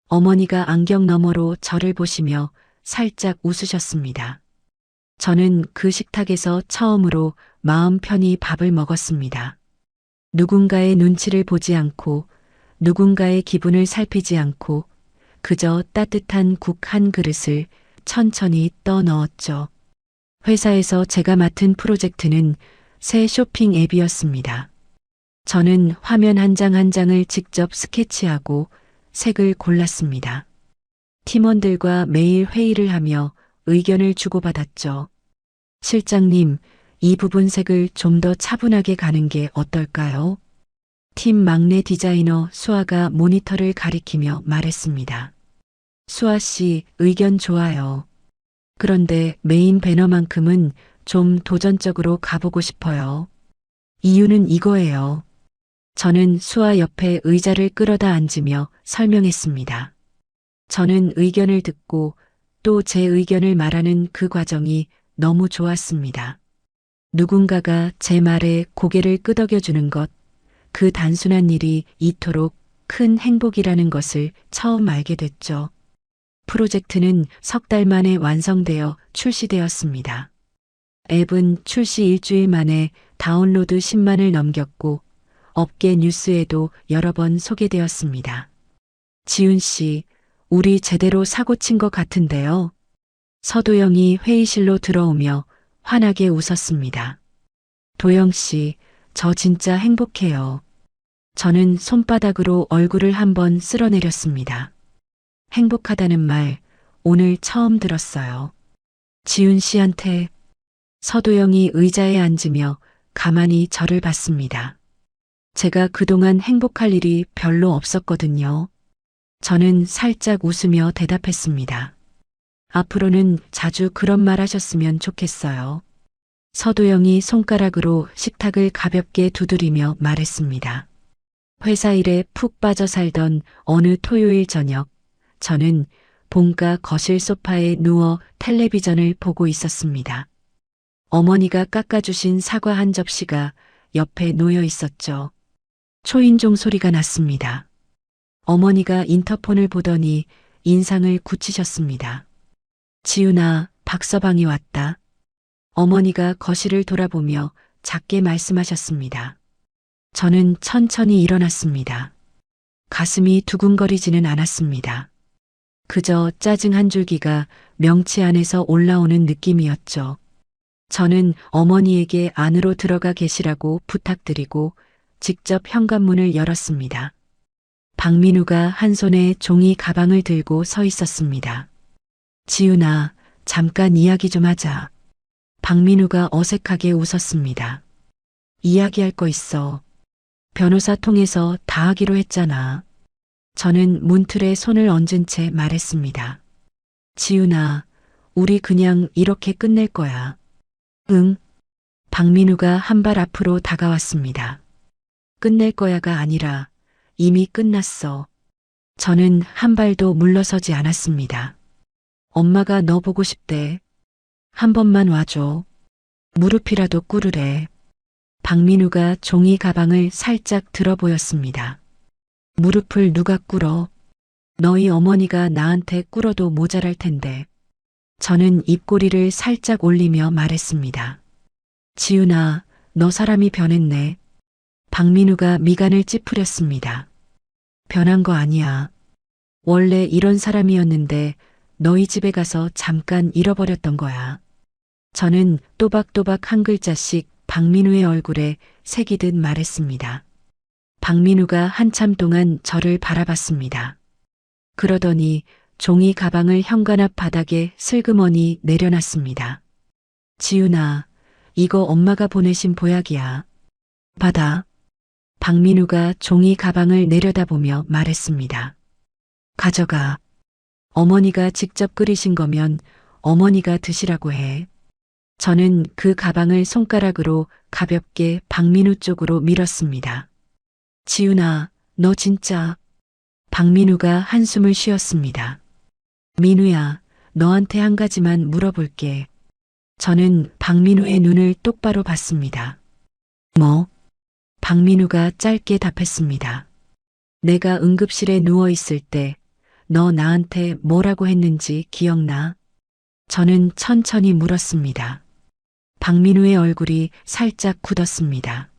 어머니가 안경 너머로 저를 보시며 살짝 웃으셨습니다. 저는 그 식탁에서 처음으로 마음 편히 밥을 먹었습니다. 누군가의 눈치를 보지 않고 누군가의 기분을 살피지 않고 그저 따뜻한 국 한 그릇을 천천히 떠 넣었죠. 회사에서 제가 맡은 프로젝트는 새 쇼핑 앱이었습니다. 저는 화면 한 장 한 장을 직접 스케치하고 색을 골랐습니다. 팀원들과 매일 회의를 하며 의견을 주고받았죠. 실장님, 이 부분 색을 좀 더 차분하게 가는 게 어떨까요? 팀 막내 디자이너 수아가 모니터를 가리키며 말했습니다. 수아 씨, 의견 좋아요. 그런데 메인 배너만큼은 좀 도전적으로 가보고 싶어요. 이유는 이거예요. 저는 수아 옆에 의자를 끌어다 앉으며 설명했습니다. 저는 의견을 듣고 또 제 의견을 말하는 그 과정이 너무 좋았습니다. 누군가가 제 말에 고개를 끄덕여주는 것, 그 단순한 일이 이토록 큰 행복이라는 것을 처음 알게 됐죠. 프로젝트는 석 달 만에 완성되어 출시되었습니다. 앱은 출시 일주일 만에 다운로드 10만을 넘겼고 업계 뉴스에도 여러 번 소개되었습니다. 지윤 씨, 우리 제대로 사고 친 것 같은데요. 서도영이 회의실로 들어오며 환하게 웃었습니다. 도영 씨, 저 진짜 행복해요. 저는 손바닥으로 얼굴을 한번 쓸어내렸습니다. 행복하다는 말 오늘 처음 들었어요. 지훈 씨한테. 서도영이 의자에 앉으며 가만히 저를 봤습니다. 제가 그동안 행복할 일이 별로 없었거든요. 저는 살짝 웃으며 대답했습니다. 앞으로는 자주 그런 말 하셨으면 좋겠어요. 서도영이 손가락으로 식탁을 가볍게 두드리며 말했습니다. 회사 일에 푹 빠져 살던 어느 토요일 저녁, 저는 본가 거실 소파에 누워 텔레비전을 보고 있었습니다. 어머니가 깎아주신 사과 한 접시가 옆에 놓여 있었죠. 초인종 소리가 났습니다. 어머니가 인터폰을 보더니 인상을 굳히셨습니다. 지훈아, 박서방이 왔다. 어머니가 거실을 돌아보며 작게 말씀하셨습니다. 저는 천천히 일어났습니다. 가슴이 두근거리지는 않았습니다. 그저 짜증 한 줄기가 명치 안에서 올라오는 느낌이었죠. 저는 어머니에게 안으로 들어가 계시라고 부탁드리고 직접 현관문을 열었습니다. 박민우가 한 손에 종이 가방을 들고 서 있었습니다. 지훈아, 잠깐 이야기 좀 하자. 박민우가 어색하게 웃었습니다. 이야기할 거 있어. 변호사 통해서 다 하기로 했잖아. 저는 문틀에 손을 얹은 채 말했습니다. 지훈아, 우리 그냥 이렇게 끝낼 거야. 응. 박민우가 한 발 앞으로 다가왔습니다. 끝낼 거야가 아니라 이미 끝났어. 저는 한 발도 물러서지 않았습니다. 엄마가 너 보고 싶대. 한 번만 와줘. 무릎이라도 꿇으래. 박민우가 종이 가방을 살짝 들어 보였습니다. 무릎을 누가 꿇어? 너희 어머니가 나한테 꿇어도 모자랄 텐데. 저는 입꼬리를 살짝 올리며 말했습니다. 지훈아, 너 사람이 변했네. 박민우가 미간을 찌푸렸습니다. 변한 거 아니야. 원래 이런 사람이었는데 너희 집에 가서 잠깐 잃어버렸던 거야. 저는 또박또박 한 글자씩 박민우의 얼굴에 새기듯 말했습니다. 박민우가 한참 동안 저를 바라봤습니다. 그러더니 종이 가방을 현관 앞 바닥에 슬그머니 내려놨습니다. 지훈아, 이거 엄마가 보내신 보약이야. 받아. 박민우가 종이 가방을 내려다보며 말했습니다. 가져가. 어머니가 직접 끓이신 거면 어머니가 드시라고 해. 저는 그 가방을 손가락으로 가볍게 박민우 쪽으로 밀었습니다. 지훈아, 너 진짜. 박민우가 한숨을 쉬었습니다. 민우야, 너한테 한 가지만 물어볼게. 저는 박민우의 눈을 똑바로 봤습니다. 뭐? 박민우가 짧게 답했습니다. 내가 응급실에 누워 있을 때 너 나한테 뭐라고 했는지 기억나? 저는 천천히 물었습니다. 박민우의 얼굴이 살짝 굳었습니다.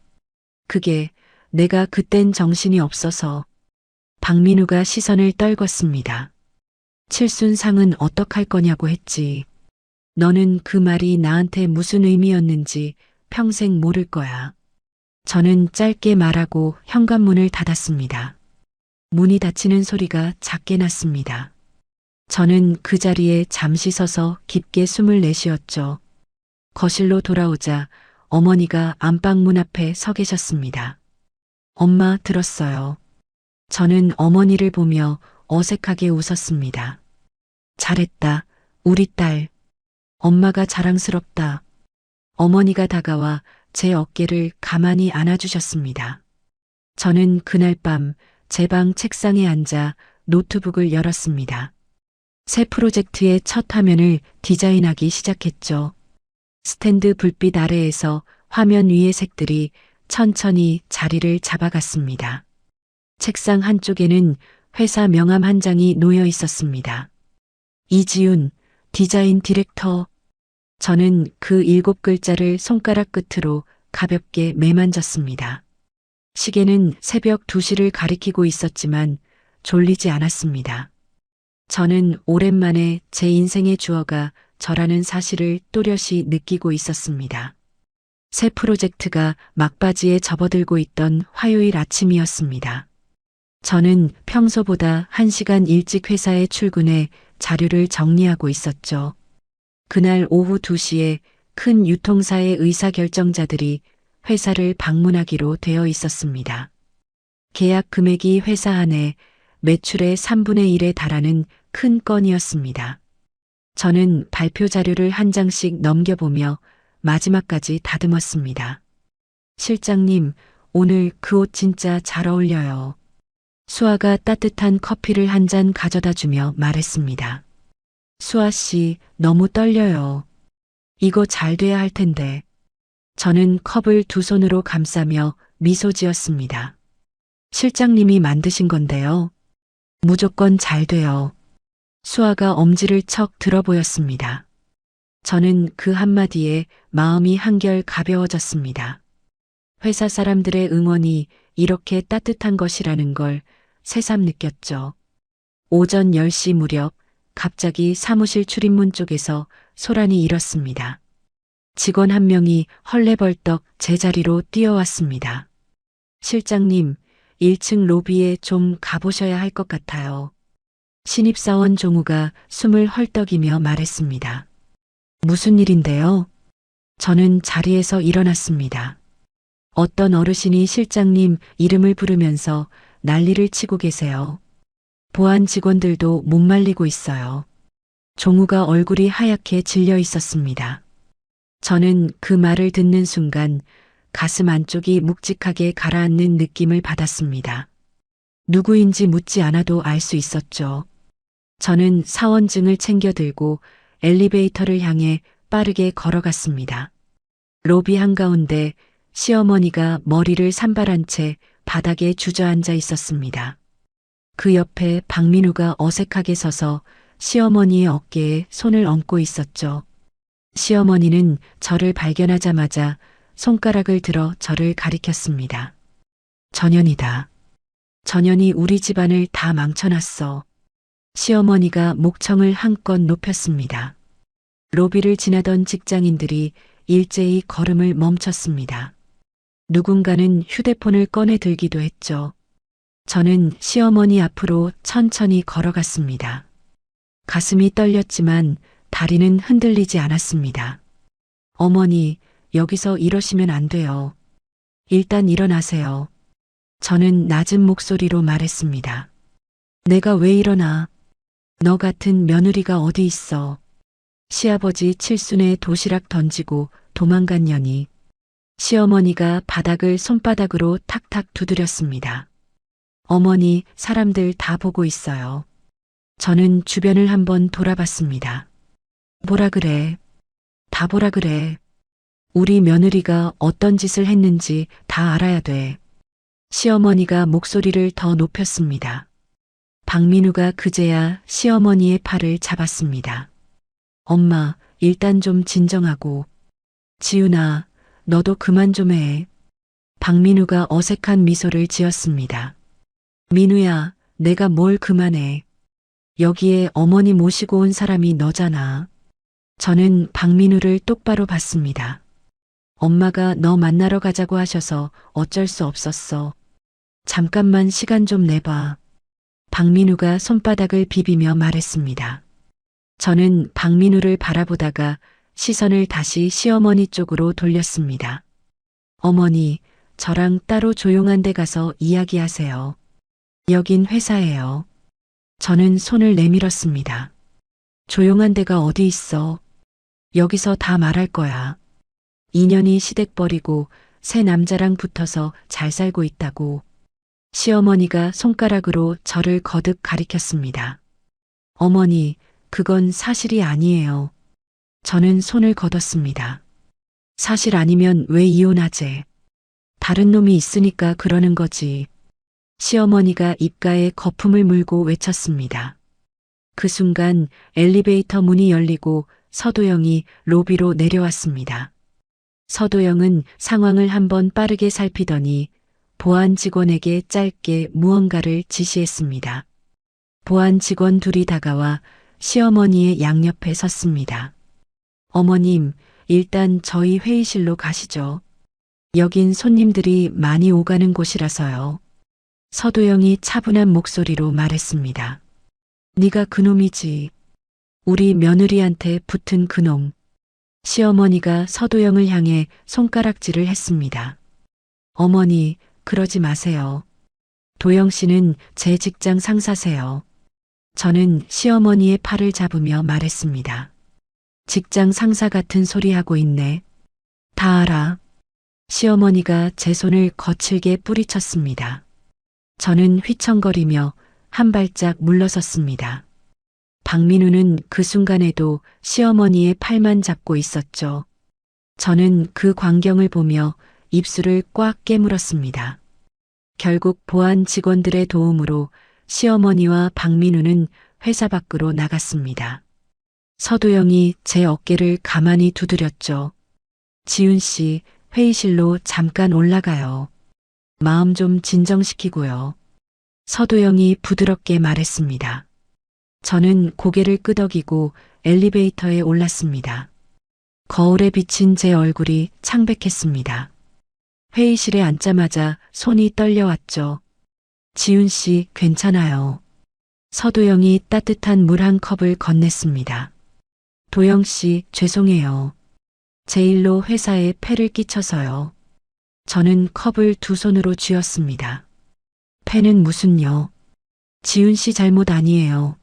그게 내가 그땐 정신이 없어서. 박민우가 시선을 떨궜습니다. 칠순상은 어떡할 거냐고 했지. 너는 그 말이 나한테 무슨 의미였는지 평생 모를 거야. 저는 짧게 말하고 현관문을 닫았습니다. 문이 닫히는 소리가 작게 났습니다. 저는 그 자리에 잠시 서서 깊게 숨을 내쉬었죠. 거실로 돌아오자 어머니가 안방문 앞에 서 계셨습니다. 엄마 들었어요. 저는 어머니를 보며 어색하게 웃었습니다. 잘했다, 우리 딸. 엄마가 자랑스럽다. 어머니가 다가와 제 어깨를 가만히 안아주셨습니다. 저는 그날 밤 제 방 책상에 앉아 노트북을 열었습니다. 새 프로젝트의 첫 화면을 디자인하기 시작했죠. 스탠드 불빛 아래에서 화면 위의 색들이 천천히 자리를 잡아갔습니다. 책상 한쪽에는 회사 명함 한 장이 놓여 있었습니다. 이지훈, 디자인 디렉터. 저는 그 7글자를 손가락 끝으로 가볍게 매만졌습니다. 시계는 새벽 2시를 가리키고 있었지만 졸리지 않았습니다. 저는 오랜만에 제 인생의 주어가 저라는 사실을 또렷이 느끼고 있었습니다. 새 프로젝트가 막바지에 접어들고 있던 화요일 아침이었습니다. 저는 평소보다 1시간 일찍 회사에 출근해 자료를 정리하고 있었죠. 그날 오후 2시에 큰 유통사의 의사결정자들이 회사를 방문하기로 되어 있었습니다. 계약 금액이 회사 안에 매출의 3분의 1에 달하는 큰 건이었습니다. 저는 발표 자료를 한 장씩 넘겨보며 마지막까지 다듬었습니다. 실장님, 오늘 그 옷 진짜 잘 어울려요. 수아가 따뜻한 커피를 한 잔 가져다 주며 말했습니다. 수아 씨, 너무 떨려요. 이거 잘 돼야 할 텐데. 저는 컵을 두 손으로 감싸며 미소 지었습니다. 실장님이 만드신 건데요. 무조건 잘 돼요. 수아가 엄지를 척 들어 보였습니다. 저는 그 한마디에 마음이 한결 가벼워졌습니다. 회사 사람들의 응원이 이렇게 따뜻한 것이라는 걸 새삼 느꼈죠. 오전 10시 무렵 갑자기 사무실 출입문 쪽에서 소란이 일었습니다. 직원 한 명이 헐레벌떡 제 자리로 뛰어왔습니다. 실장님, 1층 로비에 좀 가보셔야 할 것 같아요. 신입사원 종우가 숨을 헐떡이며 말했습니다. 무슨 일인데요? 저는 자리에서 일어났습니다. 어떤 어르신이 실장님 이름을 부르면서 난리를 치고 계세요. 보안 직원들도 못 말리고 있어요. 종우가 얼굴이 하얗게 질려 있었습니다. 저는 그 말을 듣는 순간 가슴 안쪽이 묵직하게 가라앉는 느낌을 받았습니다. 누구인지 묻지 않아도 알 수 있었죠. 저는 사원증을 챙겨 들고 엘리베이터를 향해 빠르게 걸어갔습니다. 로비 한가운데 시어머니가 머리를 산발한 채 바닥에 주저앉아 있었습니다. 그 옆에 박민우가 어색하게 서서 시어머니의 어깨에 손을 얹고 있었죠. 시어머니는 저를 발견하자마자 손가락을 들어 저를 가리켰습니다. 전현이다. 전현이 우리 집안을 다 망쳐놨어. 시어머니가 목청을 한껏 높였습니다. 로비를 지나던 직장인들이 일제히 걸음을 멈췄습니다. 누군가는 휴대폰을 꺼내 들기도 했죠. 저는 시어머니 앞으로 천천히 걸어갔습니다. 가슴이 떨렸지만 다리는 흔들리지 않았습니다. 어머니, 여기서 이러시면 안 돼요. 일단 일어나세요. 저는 낮은 목소리로 말했습니다. 내가 왜 일어나? 너 같은 며느리가 어디 있어? 시아버지 칠순에 도시락 던지고 도망간 년이. 시어머니가 바닥을 손바닥으로 탁탁 두드렸습니다. 어머니, 사람들 다 보고 있어요. 저는 주변을 한번 돌아봤습니다. 보라 그래. 다 보라 그래. 우리 며느리가 어떤 짓을 했는지 다 알아야 돼. 시어머니가 목소리를 더 높였습니다. 박민우가 그제야 시어머니의 팔을 잡았습니다. 엄마, 일단 좀 진정하고. 지훈아, 너도 그만 좀 해. 박민우가 어색한 미소를 지었습니다. 민우야, 내가 뭘 그만해. 여기에 어머니 모시고 온 사람이 너잖아. 저는 박민우를 똑바로 봤습니다. 엄마가 너 만나러 가자고 하셔서 어쩔 수 없었어. 잠깐만 시간 좀 내봐. 박민우가 손바닥을 비비며 말했습니다. 저는 박민우를 바라보다가 시선을 다시 시어머니 쪽으로 돌렸습니다. 어머니, 저랑 따로 조용한 데 가서 이야기하세요. 여긴 회사예요. 저는 손을 내밀었습니다. 조용한 데가 어디 있어? 여기서 다 말할 거야. 2년이 시댁 버리고 새 남자랑 붙어서 잘 살고 있다고. 시어머니가 손가락으로 저를 거듭 가리켰습니다. 어머니, 그건 사실이 아니에요. 저는 손을 걷었습니다. 사실 아니면 왜 이혼하재? 다른 놈이 있으니까 그러는 거지. 시어머니가 입가에 거품을 물고 외쳤습니다. 그 순간 엘리베이터 문이 열리고 서도영이 로비로 내려왔습니다. 서도영은 상황을 한번 빠르게 살피더니 보안 직원에게 짧게 무언가를 지시했습니다. 보안 직원 둘이 다가와 시어머니의 양옆에 섰습니다. 어머님, 일단 저희 회의실로 가시죠. 여긴 손님들이 많이 오가는 곳이라서요. 서도영이 차분한 목소리로 말했습니다. 네가 그놈이지. 우리 며느리한테 붙은 그놈. 시어머니가 서도영을 향해 손가락질을 했습니다. 어머니, 그러지 마세요. 도영 씨는 제 직장 상사세요. 저는 시어머니의 팔을 잡으며 말했습니다. 직장 상사 같은 소리 하고 있네. 다 알아. 시어머니가 제 손을 거칠게 뿌리쳤습니다. 저는 휘청거리며 한 발짝 물러섰습니다. 박민우는 그 순간에도 시어머니의 팔만 잡고 있었죠. 저는 그 광경을 보며 입술을 꽉 깨물었습니다. 결국 보안 직원들의 도움으로 시어머니와 박민우는 회사 밖으로 나갔습니다. 서도영이 제 어깨를 가만히 두드렸죠. 지훈 씨, 회의실로 잠깐 올라가요. 마음 좀 진정시키고요. 서도영이 부드럽게 말했습니다. 저는 고개를 끄덕이고 엘리베이터에 올랐습니다. 거울에 비친 제 얼굴이 창백했습니다. 회의실에 앉자마자 손이 떨려왔죠. 지훈 씨, 괜찮아요. 서도영이 따뜻한 물 한 컵을 건넸습니다. 도영 씨, 죄송해요. 제 일로 회사에 폐를 끼쳐서요. 저는 컵을 두 손으로 쥐었습니다. 폐는 무슨요? 지훈 씨 잘못 아니에요.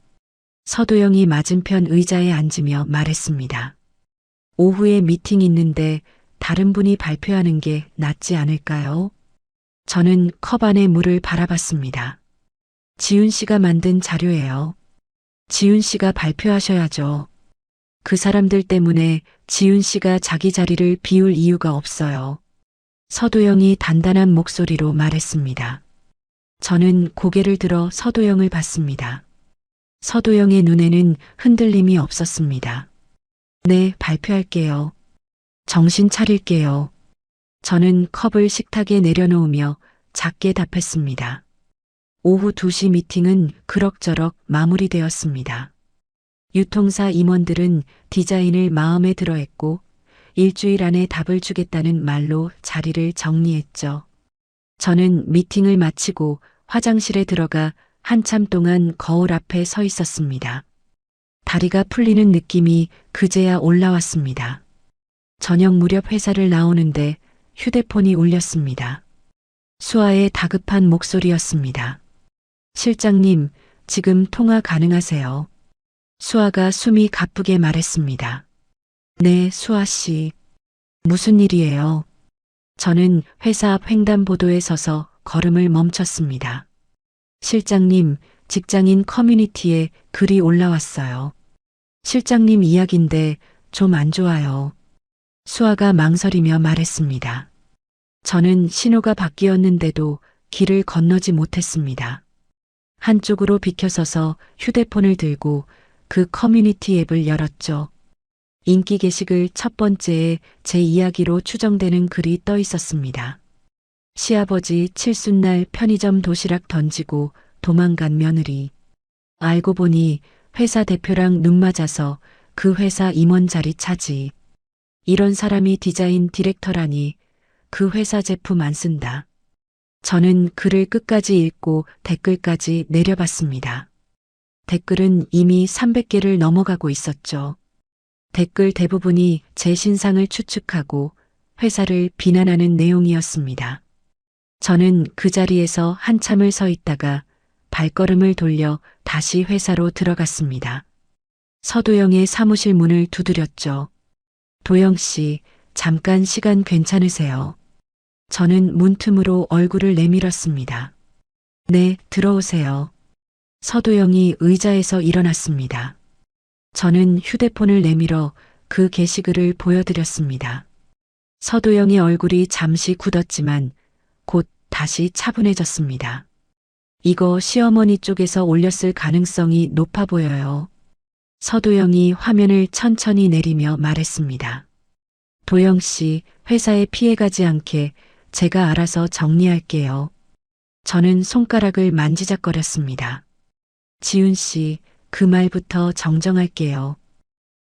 서도영이 맞은편 의자에 앉으며 말했습니다. 오후에 미팅 있는데 다른 분이 발표하는 게 낫지 않을까요? 저는 컵 안에 물을 바라봤습니다. 지훈 씨가 만든 자료예요. 지훈 씨가 발표하셔야죠. 그 사람들 때문에 지훈 씨가 자기 자리를 비울 이유가 없어요. 서도영이 단단한 목소리로 말했습니다. 저는 고개를 들어 서도영을 봤습니다. 서도영의 눈에는 흔들림이 없었습니다. 네, 발표할게요. 정신 차릴게요. 저는 컵을 식탁에 내려놓으며 작게 답했습니다. 오후 2시 미팅은 그럭저럭 마무리되었습니다. 유통사 임원들은 디자인을 마음에 들어 했고 일주일 안에 답을 주겠다는 말로 자리를 정리했죠. 저는 미팅을 마치고 화장실에 들어가 한참 동안 거울 앞에 서 있었습니다. 다리가 풀리는 느낌이 그제야 올라왔습니다. 저녁 무렵 회사를 나오는데 휴대폰이 울렸습니다. 수아의 다급한 목소리였습니다. 실장님, 지금 통화 가능하세요? 수아가 숨이 가쁘게 말했습니다. 네, 수아 씨. 무슨 일이에요? 저는 회사 앞 횡단보도에 서서 걸음을 멈췄습니다. 실장님, 직장인 커뮤니티에 글이 올라왔어요. 실장님 이야기인데 좀 안 좋아요. 수아가 망설이며 말했습니다. 저는 신호가 바뀌었는데도 길을 건너지 못했습니다. 한쪽으로 비켜서서 휴대폰을 들고 그 커뮤니티 앱을 열었죠. 인기 게시글 첫 번째에 제 이야기로 추정되는 글이 떠 있었습니다. 시아버지 칠순날 편의점 도시락 던지고 도망간 며느리. 알고 보니 회사 대표랑 눈 맞아서 그 회사 임원 자리 차지. 이런 사람이 디자인 디렉터라니 그 회사 제품 안 쓴다. 저는 글을 끝까지 읽고 댓글까지 내려봤습니다. 댓글은 이미 300개를 넘어가고 있었죠. 댓글 대부분이 제 신상을 추측하고 회사를 비난하는 내용이었습니다. 저는 그 자리에서 한참을 서 있다가 발걸음을 돌려 다시 회사로 들어갔습니다. 서도영의 사무실 문을 두드렸죠. 도영 씨, 잠깐 시간 괜찮으세요? 저는 문틈으로 얼굴을 내밀었습니다. 네, 들어오세요. 서도영이 의자에서 일어났습니다. 저는 휴대폰을 내밀어 그 게시글을 보여드렸습니다. 서도영의 얼굴이 잠시 굳었지만 곧 다시 차분해졌습니다. 이거 시어머니 쪽에서 올렸을 가능성이 높아 보여요. 서도영이 화면을 천천히 내리며 말했습니다. 도영 씨, 회사에 피해가지 않게 제가 알아서 정리할게요. 저는 손가락을 만지작거렸습니다. 지훈 씨, 그 말부터 정정할게요.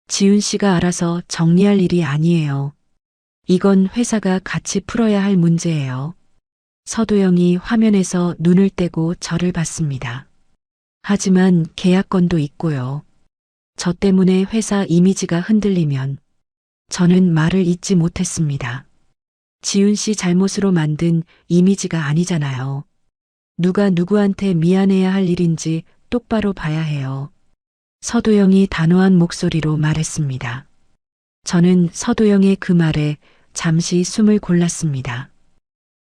지훈 씨가 알아서 정리할 일이 아니에요. 이건 회사가 같이 풀어야 할 문제예요. 서도영이 화면에서 눈을 떼고 저를 봤습니다. 하지만 계약건도 있고요. 저 때문에 회사 이미지가 흔들리면 저는 말을 잇지 못했습니다. 지훈 씨 잘못으로 만든 이미지가 아니잖아요. 누가 누구한테 미안해야 할 일인지 똑바로 봐야 해요. 서도영이 단호한 목소리로 말했습니다. 저는 서도영의 그 말에 잠시 숨을 골랐습니다.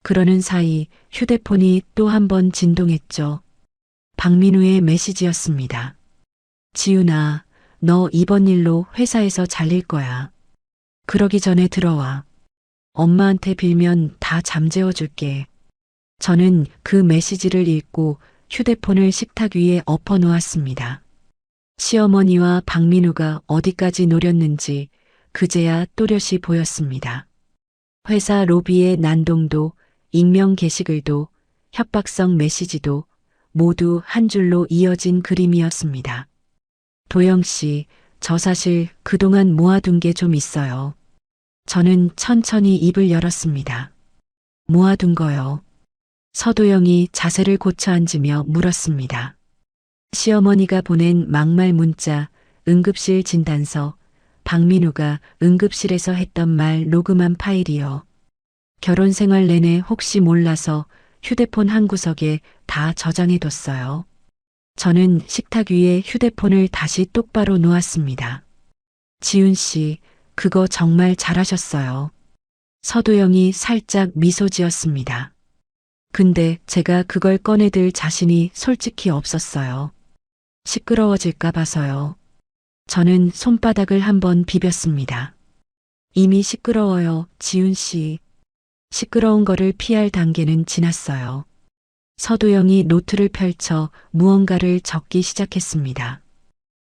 그러는 사이 휴대폰이 또 한 번 진동했죠. 박민우의 메시지였습니다. 지훈아, 너 이번 일로 회사에서 잘릴 거야. 그러기 전에 들어와. 엄마한테 빌면 다 잠재워 줄게. 저는 그 메시지를 읽고 휴대폰을 식탁 위에 엎어 놓았습니다. 시어머니와 박민우가 어디까지 노렸는지 그제야 또렷이 보였습니다. 회사 로비의 난동도, 익명 게시글도, 협박성 메시지도 모두 한 줄로 이어진 그림이었습니다. 도영 씨, 저 사실 그동안 모아둔 게 좀 있어요. 저는 천천히 입을 열었습니다. 모아둔 거요. 서도영이 자세를 고쳐 앉으며 물었습니다. 시어머니가 보낸 막말 문자, 응급실 진단서, 박민우가 응급실에서 했던 말 녹음한 파일이요. 결혼 생활 내내 혹시 몰라서 휴대폰 한 구석에 다 저장해뒀어요. 저는 식탁 위에 휴대폰을 다시 똑바로 놓았습니다. 지훈 씨, 그거 정말 잘하셨어요. 서도영이 살짝 미소 지었습니다. 근데 제가 그걸 꺼내들 자신이 솔직히 없었어요. 시끄러워질까 봐서요. 저는 손바닥을 한번 비볐습니다. 이미 시끄러워요, 지훈 씨. 시끄러운 거를 피할 단계는 지났어요. 서도영이 노트를 펼쳐 무언가를 적기 시작했습니다.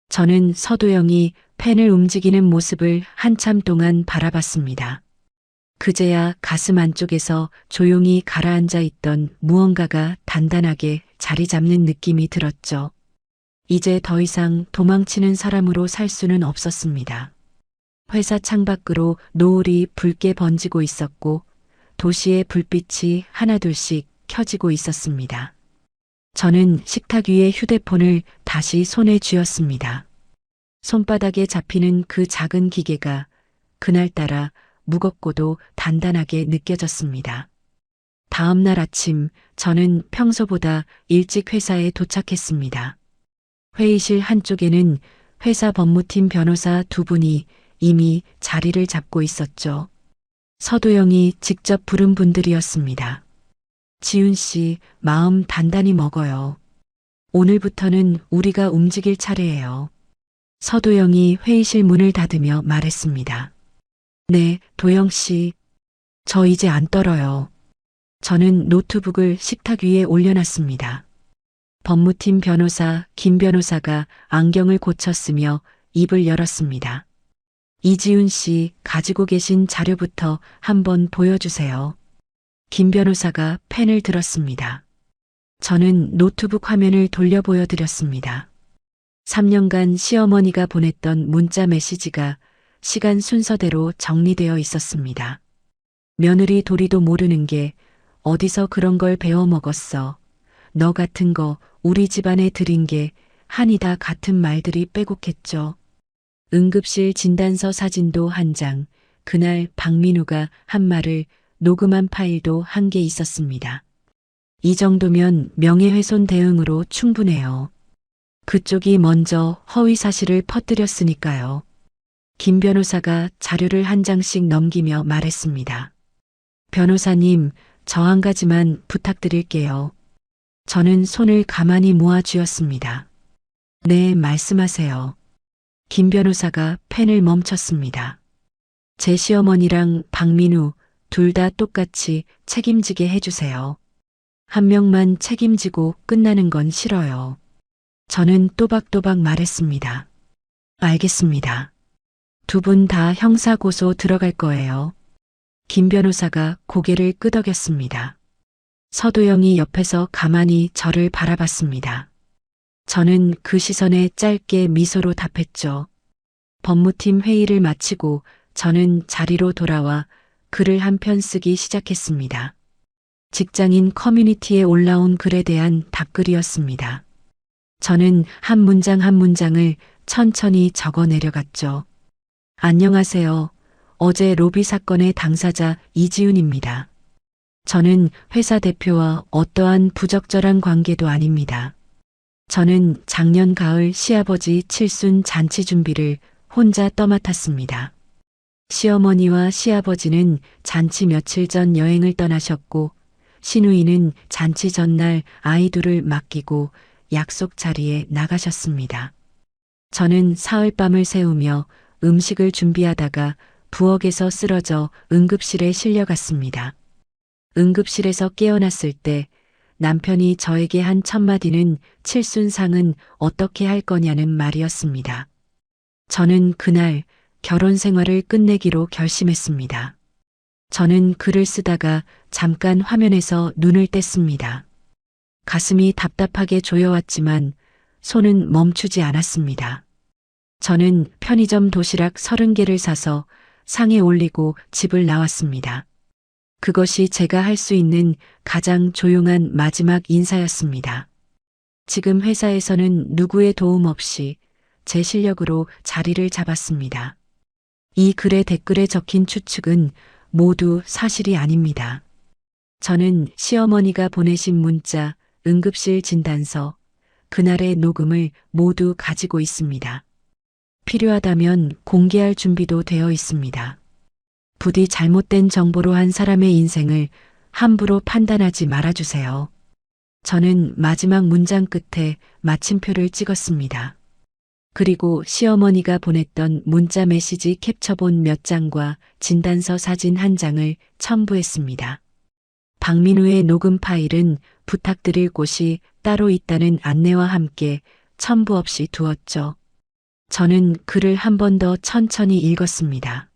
저는 서도영이 펜을 움직이는 모습을 한참 동안 바라봤습니다. 그제야 가슴 안쪽에서 조용히 가라앉아 있던 무언가가 단단하게 자리 잡는 느낌이 들었죠. 이제 더 이상 도망치는 사람으로 살 수는 없었습니다. 회사 창밖으로 노을이 붉게 번지고 있었고 도시의 불빛이 하나둘씩 켜지고 있었습니다. 저는 식탁 위에 휴대폰을 다시 손에 쥐었습니다. 손바닥에 잡히는 그 작은 기계가 그날따라 무겁고도 단단하게 느껴졌습니다. 다음 날 아침 저는 평소보다 일찍 회사에 도착했습니다. 회의실 한쪽에는 회사 법무팀 변호사 두 분이 이미 자리를 잡고 있었죠. 서도영이 직접 부른 분들이었습니다. 지훈 씨, 마음 단단히 먹어요. 오늘부터는 우리가 움직일 차례예요. 서도영이 회의실 문을 닫으며 말했습니다. 네, 도영 씨. 저 이제 안 떨어요. 저는 노트북을 식탁 위에 올려놨습니다. 법무팀 변호사 김 변호사가 안경을 고쳤으며 입을 열었습니다. 이지훈 씨 가지고 계신 자료부터 한번 보여주세요. 김 변호사가 펜을 들었습니다. 저는 노트북 화면을 돌려 보여드렸습니다. 3년간 시어머니가 보냈던 문자 메시지가 시간 순서대로 정리되어 있었습니다. 며느리 도리도 모르는 게 어디서 그런 걸 배워 먹었어. 너 같은 거 우리 집안에 들인 게 한이다 같은 말들이 빼곡했죠. 응급실 진단서 사진도 한 장, 그날 박민우가 한 말을 녹음한 파일도 한 개 있었습니다. 이 정도면 명예훼손 대응으로 충분해요. 그쪽이 먼저 허위 사실을 퍼뜨렸으니까요. 김 변호사가 자료를 한 장씩 넘기며 말했습니다. 변호사님, 저 한 가지만 부탁드릴게요. 저는 손을 가만히 모아 쥐었습니다. 네, 말씀하세요. 김 변호사가 펜을 멈췄습니다. 제 시어머니랑 박민우 둘 다 똑같이 책임지게 해주세요. 한 명만 책임지고 끝나는 건 싫어요. 저는 또박또박 말했습니다. 알겠습니다. 두 분 다 형사고소 들어갈 거예요. 김 변호사가 고개를 끄덕였습니다. 서도영이 옆에서 가만히 저를 바라봤습니다. 저는 그 시선에 짧게 미소로 답했죠. 법무팀 회의를 마치고 저는 자리로 돌아와 글을 한 편 쓰기 시작했습니다. 직장인 커뮤니티에 올라온 글에 대한 답글이었습니다. 저는 한 문장 한 문장을 천천히 적어 내려갔죠. 안녕하세요. 어제 로비 사건의 당사자 이지훈입니다. 저는 회사 대표와 어떠한 부적절한 관계도 아닙니다. 저는 작년 가을 시아버지 칠순 잔치 준비를 혼자 떠맡았습니다. 시어머니와 시아버지는 잔치 며칠 전 여행을 떠나셨고 시누이는 잔치 전날 아이 둘을 맡기고 약속 자리에 나가셨습니다. 저는 사흘밤을 새우며 음식을 준비하다가 부엌에서 쓰러져 응급실에 실려갔습니다. 응급실에서 깨어났을 때 남편이 저에게 한 첫 마디는 칠순상은 어떻게 할 거냐는 말이었습니다. 저는 그날 결혼 생활을 끝내기로 결심했습니다. 저는 글을 쓰다가 잠깐 화면에서 눈을 뗐습니다. 가슴이 답답하게 조여왔지만 손은 멈추지 않았습니다. 저는 편의점 도시락 30개를 사서 상에 올리고 집을 나왔습니다. 그것이 제가 할 수 있는 가장 조용한 마지막 인사였습니다. 지금 회사에서는 누구의 도움 없이 제 실력으로 자리를 잡았습니다. 이 글의 댓글에 적힌 추측은 모두 사실이 아닙니다. 저는 시어머니가 보내신 문자, 응급실 진단서, 그날의 녹음을 모두 가지고 있습니다. 필요하다면 공개할 준비도 되어 있습니다. 부디 잘못된 정보로 한 사람의 인생을 함부로 판단하지 말아주세요. 저는 마지막 문장 끝에 마침표를 찍었습니다. 그리고 시어머니가 보냈던 문자 메시지 캡처본 몇 장과 진단서 사진 한 장을 첨부했습니다. 박민우의 녹음 파일은 부탁드릴 곳이 따로 있다는 안내와 함께 첨부 없이 두었죠. 저는 글을 한 번 더 천천히 읽었습니다.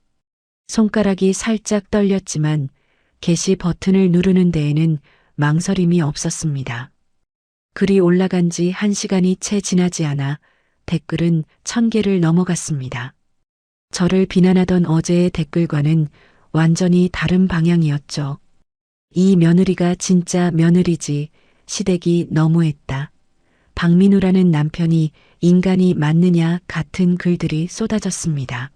손가락이 살짝 떨렸지만 게시 버튼을 누르는 데에는 망설임이 없었습니다. 글이 올라간 지 1시간이 채 지나지 않아 댓글은 1000개를 넘어갔습니다. 저를 비난하던 어제의 댓글과는 완전히 다른 방향이었죠. 이 며느리가 진짜 며느리지, 시댁이 너무했다. 박민우라는 남편이 인간이 맞느냐 같은 글들이 쏟아졌습니다.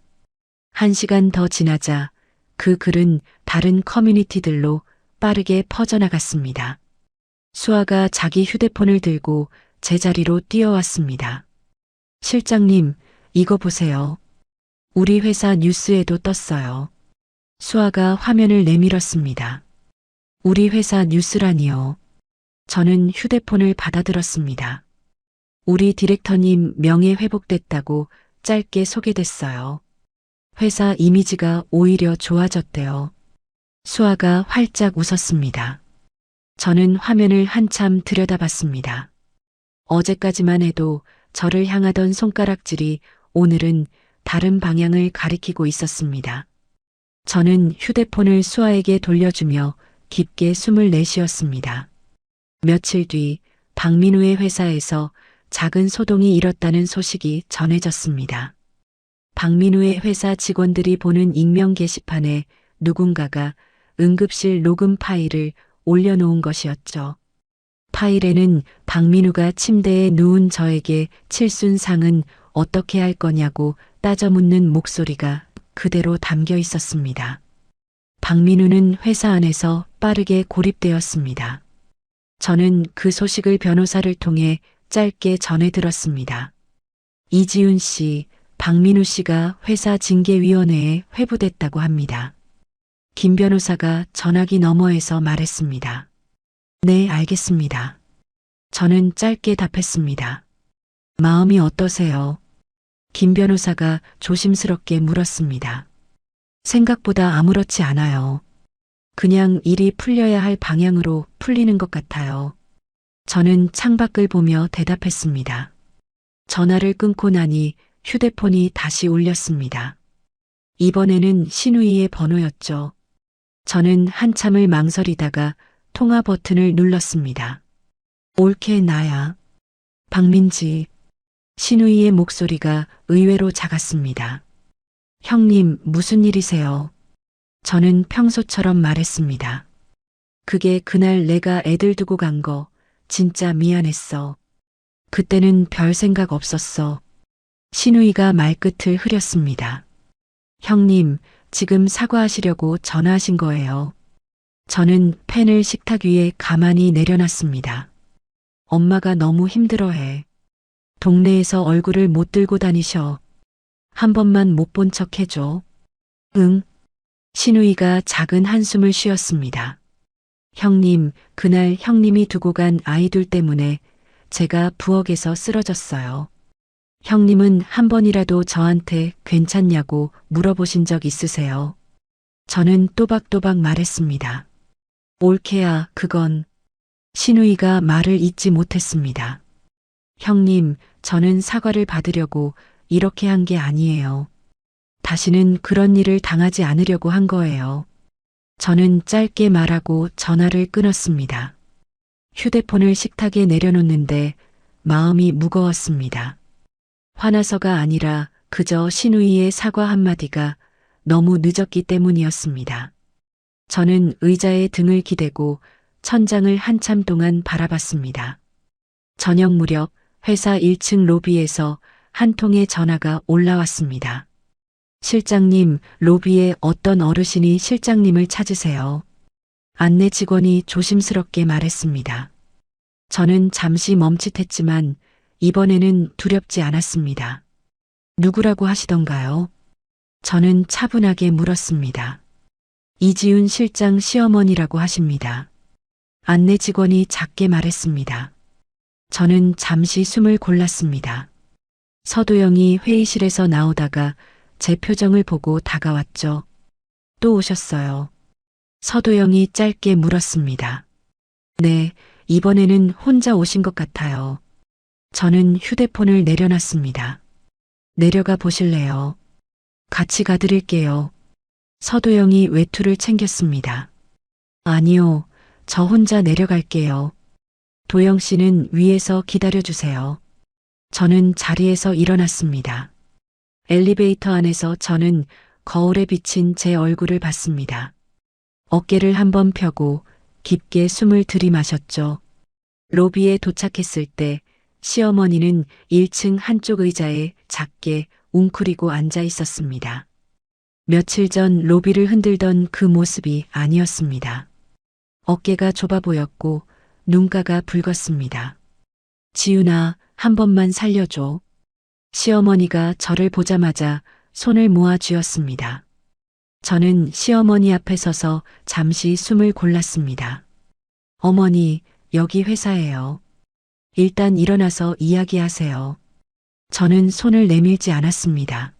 1시간 더 지나자 그 글은 다른 커뮤니티들로 빠르게 퍼져나갔습니다. 수아가 자기 휴대폰을 들고 제자리로 뛰어왔습니다. 실장님, 이거 보세요. 우리 회사 뉴스에도 떴어요. 수아가 화면을 내밀었습니다. 우리 회사 뉴스라니요. 저는 휴대폰을 받아들었습니다. 우리 디렉터님 명예 회복됐다고 짧게 소개됐어요. 회사 이미지가 오히려 좋아졌대요. 수아가 활짝 웃었습니다. 저는 화면을 한참 들여다봤습니다. 어제까지만 해도 저를 향하던 손가락질이 오늘은 다른 방향을 가리키고 있었습니다. 저는 휴대폰을 수아에게 돌려주며 깊게 숨을 내쉬었습니다. 며칠 뒤 박민우의 회사에서 작은 소동이 일었다는 소식이 전해졌습니다. 박민우의 회사 직원들이 보는 익명 게시판에 누군가가 응급실 녹음 파일을 올려놓은 것이었죠. 파일에는 박민우가 침대에 누운 저에게 칠순상은 어떻게 할 거냐고 따져 묻는 목소리가 그대로 담겨 있었습니다. 박민우는 회사 안에서 빠르게 고립되었습니다. 저는 그 소식을 변호사를 통해 짧게 전해 들었습니다. 이지훈 씨, 박민우 씨가 회사 징계위원회에 회부됐다고 합니다. 김 변호사가 전화기 너머에서 말했습니다. 네, 알겠습니다. 저는 짧게 답했습니다. 마음이 어떠세요? 김 변호사가 조심스럽게 물었습니다. 생각보다 아무렇지 않아요. 그냥 일이 풀려야 할 방향으로 풀리는 것 같아요. 저는 창밖을 보며 대답했습니다. 전화를 끊고 나니 휴대폰이 다시 울렸습니다. 이번에는 신우이의 번호였죠. 저는 한참을 망설이다가 통화 버튼을 눌렀습니다. 올케 나야. 박민지. 신우이의 목소리가 의외로 작았습니다. 형님, 무슨 일이세요? 저는 평소처럼 말했습니다. 그게 그날 내가 애들 두고 간 거 진짜 미안했어. 그때는 별 생각 없었어. 신우이가 말끝을 흐렸습니다. 형님, 지금 사과하시려고 전화하신 거예요. 저는 펜을 식탁 위에 가만히 내려놨습니다. 엄마가 너무 힘들어해. 동네에서 얼굴을 못 들고 다니셔. 한 번만 못 본 척 해줘. 응. 신우이가 작은 한숨을 쉬었습니다. 형님, 그날 형님이 두고 간 아이들 때문에 제가 부엌에서 쓰러졌어요. 형님은 한 번이라도 저한테 괜찮냐고 물어보신 적 있으세요? 저는 또박또박 말했습니다. 올케야, 그건. 신우이가 말을 잇지 못했습니다. 형님, 저는 사과를 받으려고 이렇게 한 게 아니에요. 다시는 그런 일을 당하지 않으려고 한 거예요. 저는 짧게 말하고 전화를 끊었습니다. 휴대폰을 식탁에 내려놓는데 마음이 무거웠습니다. 화나서가 아니라 그저 신우이의 사과 한마디가 너무 늦었기 때문이었습니다. 저는 의자에 등을 기대고 천장을 한참 동안 바라봤습니다. 저녁 무렵 회사 1층 로비에서 한 통의 전화가 올라왔습니다. 실장님, 로비에 어떤 어르신이 실장님을 찾으세요. 안내 직원이 조심스럽게 말했습니다. 저는 잠시 멈칫했지만 이번에는 두렵지 않았습니다. 누구라고 하시던가요? 저는 차분하게 물었습니다. 이지훈 실장 시어머니라고 하십니다. 안내 직원이 작게 말했습니다. 저는 잠시 숨을 골랐습니다. 서도영이 회의실에서 나오다가 제 표정을 보고 다가왔죠. 또 오셨어요. 서도영이 짧게 물었습니다. 네, 이번에는 혼자 오신 것 같아요. 저는 휴대폰을 내려놨습니다. 내려가 보실래요? 같이 가드릴게요. 서도영이 외투를 챙겼습니다. 아니요, 저 혼자 내려갈게요. 도영 씨는 위에서 기다려주세요. 저는 자리에서 일어났습니다. 엘리베이터 안에서 저는 거울에 비친 제 얼굴을 봤습니다. 어깨를 한번 펴고 깊게 숨을 들이마셨죠. 로비에 도착했을 때 시어머니는 1층 한쪽 의자에 작게 웅크리고 앉아 있었습니다. 며칠 전 로비를 흔들던 그 모습이 아니었습니다. 어깨가 좁아 보였고 눈가가 붉었습니다. 지훈아, 한 번만 살려줘. 시어머니가 저를 보자마자 손을 모아 쥐었습니다. 저는 시어머니 앞에 서서 잠시 숨을 골랐습니다. 어머니, 여기 회사예요. 일단 일어나서 이야기하세요. 저는 손을 내밀지 않았습니다.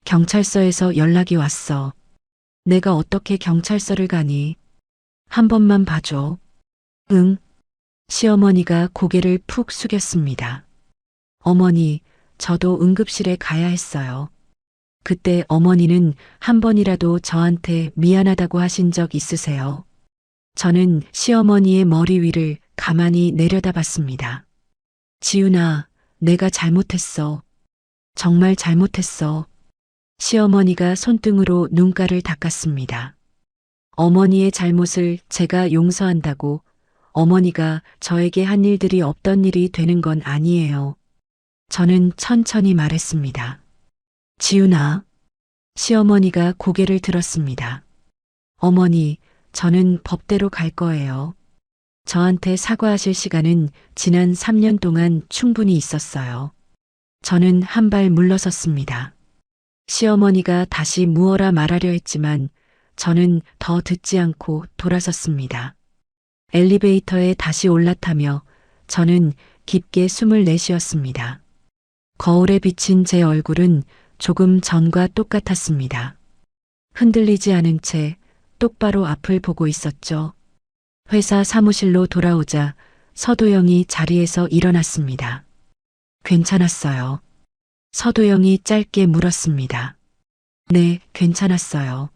경찰서에서 연락이 왔어. 내가 어떻게 경찰서를 가니? 한 번만 봐줘. 응. 시어머니가 고개를 푹 숙였습니다. 어머니, 저도 응급실에 가야 했어요. 그때 어머니는 한 번이라도 저한테 미안하다고 하신 적 있으세요? 저는 시어머니의 머리 위를 가만히 내려다봤습니다. 지훈아, 내가 잘못했어. 정말 잘못했어. 시어머니가 손등으로 눈가를 닦았습니다. 어머니의 잘못을 제가 용서한다고 어머니가 저에게 한 일들이 없던 일이 되는 건 아니에요. 저는 천천히 말했습니다. 지훈아. 시어머니가 고개를 들었습니다. 어머니, 저는 법대로 갈 거예요. 저한테 사과하실 시간은 지난 3년 동안 충분히 있었어요. 저는 한 발 물러섰습니다. 시어머니가 다시 무어라 말하려 했지만 저는 더 듣지 않고 돌아섰습니다. 엘리베이터에 다시 올라타며 저는 깊게 숨을 내쉬었습니다. 거울에 비친 제 얼굴은 조금 전과 똑같았습니다. 흔들리지 않은 채 똑바로 앞을 보고 있었죠. 회사 사무실로 돌아오자 서도영이 자리에서 일어났습니다. 괜찮았어요. 서도영이 짧게 물었습니다. 네, 괜찮았어요.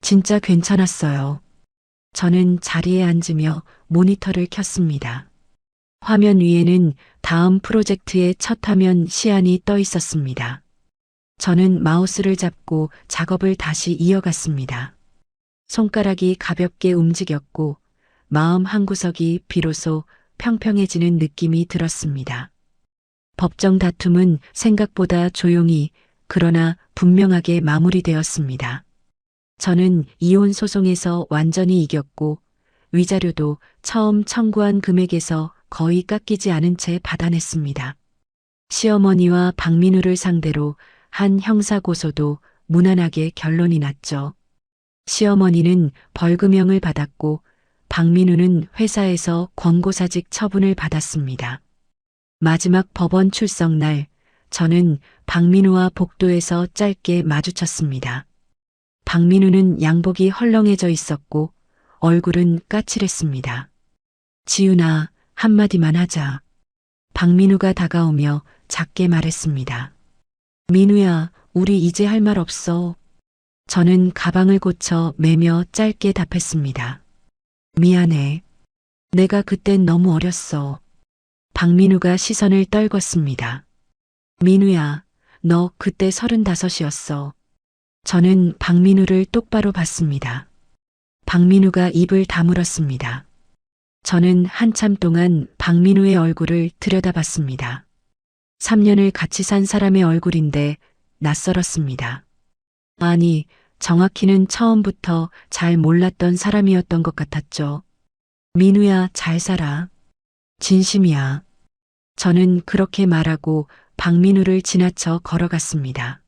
진짜 괜찮았어요. 저는 자리에 앉으며 모니터를 켰습니다. 화면 위에는 다음 프로젝트의 첫 화면 시안이 떠 있었습니다. 저는 마우스를 잡고 작업을 다시 이어갔습니다. 손가락이 가볍게 움직였고 마음 한구석이 비로소 평평해지는 느낌이 들었습니다. 법정 다툼은 생각보다 조용히 그러나 분명하게 마무리되었습니다. 저는 이혼 소송에서 완전히 이겼고 위자료도 처음 청구한 금액에서 거의 깎이지 않은 채 받아냈습니다. 시어머니와 박민우를 상대로 한 형사고소도 무난하게 결론이 났죠. 시어머니는 벌금형을 받았고 박민우는 회사에서 권고사직 처분을 받았습니다. 마지막 법원 출석 날 저는 박민우와 복도에서 짧게 마주쳤습니다. 박민우는 양복이 헐렁해져 있었고 얼굴은 까칠했습니다. 지훈아, 한마디만 하자. 박민우가 다가오며 작게 말했습니다. 민우야, 우리 이제 할 말 없어. 저는 가방을 고쳐 매며 짧게 답했습니다. 미안해. 내가 그땐 너무 어렸어. 박민우가 시선을 떨궜습니다. 민우야, 너 그때 35이었어. 저는 박민우를 똑바로 봤습니다. 박민우가 입을 다물었습니다. 저는 한참 동안 박민우의 얼굴을 들여다봤습니다. 3년을 같이 산 사람의 얼굴인데 낯설었습니다. 아니, 정확히는 처음부터 잘 몰랐던 사람이었던 것 같았죠. 민우야, 잘 살아. 진심이야. 저는 그렇게 말하고 박민우를 지나쳐 걸어갔습니다.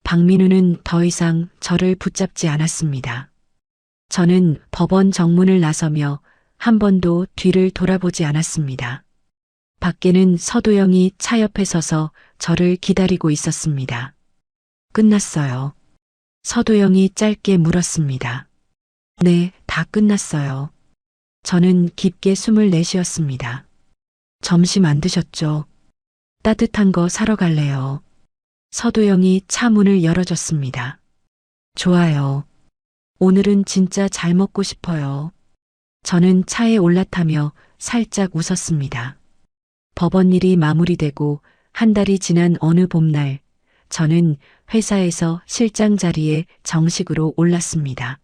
박민우는 더 이상 저를 붙잡지 않았습니다. 저는 법원 정문을 나서며 한 번도 뒤를 돌아보지 않았습니다. 밖에는 서도영이 차 옆에 서서 저를 기다리고 있었습니다. 끝났어요. 서도영이 짧게 물었습니다. 네, 다 끝났어요. 저는 깊게 숨을 내쉬었습니다. 점심 안 드셨죠? 따뜻한 거 사러 갈래요. 서도영이 차 문을 열어줬습니다. 좋아요. 오늘은 진짜 잘 먹고 싶어요. 저는 차에 올라타며 살짝 웃었습니다. 법원 일이 마무리되고 한 달이 지난 어느 봄날, 저는 회사에서 실장 자리에 정식으로 올랐습니다.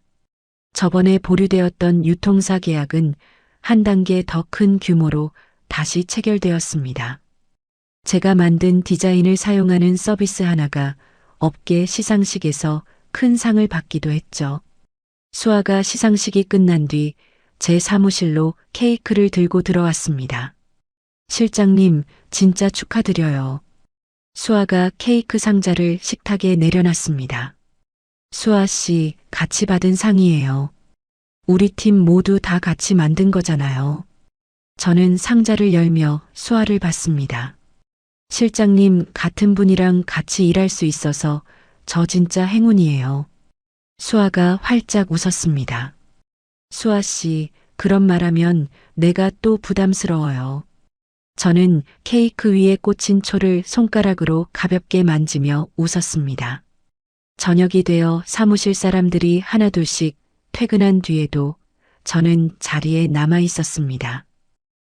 저번에 보류되었던 유통사 계약은 한 단계 더 큰 규모로 다시 체결되었습니다. 제가 만든 디자인을 사용하는 서비스 하나가 업계 시상식에서 큰 상을 받기도 했죠. 수아가 시상식이 끝난 뒤 제 사무실로 케이크를 들고 들어왔습니다. 실장님, 진짜 축하드려요. 수아가 케이크 상자를 식탁에 내려놨습니다. 수아 씨, 같이 받은 상이에요. 우리 팀 모두 다 같이 만든 거잖아요. 저는 상자를 열며 수아를 봤습니다. 실장님, 같은 분이랑 같이 일할 수 있어서 저 진짜 행운이에요. 수아가 활짝 웃었습니다. 수아 씨, 그런 말하면 내가 또 부담스러워요. 저는 케이크 위에 꽂힌 초를 손가락으로 가볍게 만지며 웃었습니다. 저녁이 되어 사무실 사람들이 하나둘씩 퇴근한 뒤에도 저는 자리에 남아 있었습니다.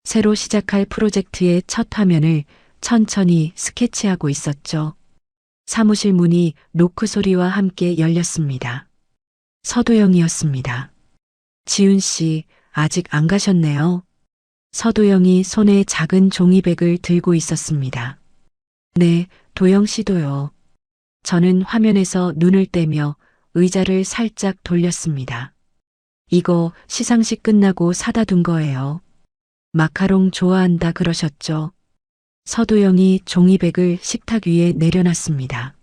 새로 시작할 프로젝트의 첫 화면을 천천히 스케치하고 있었죠. 사무실 문이 노크 소리와 함께 열렸습니다. 서도영이었습니다. 지훈 씨, 아직 안 가셨네요. 서도영이 손에 작은 종이백을 들고 있었습니다. 네, 도영 씨도요. 저는 화면에서 눈을 떼며 의자를 살짝 돌렸습니다. 이거 시상식 끝나고 사다 둔 거예요. 마카롱 좋아한다 그러셨죠? 서도영이 종이백을 식탁 위에 내려놨습니다.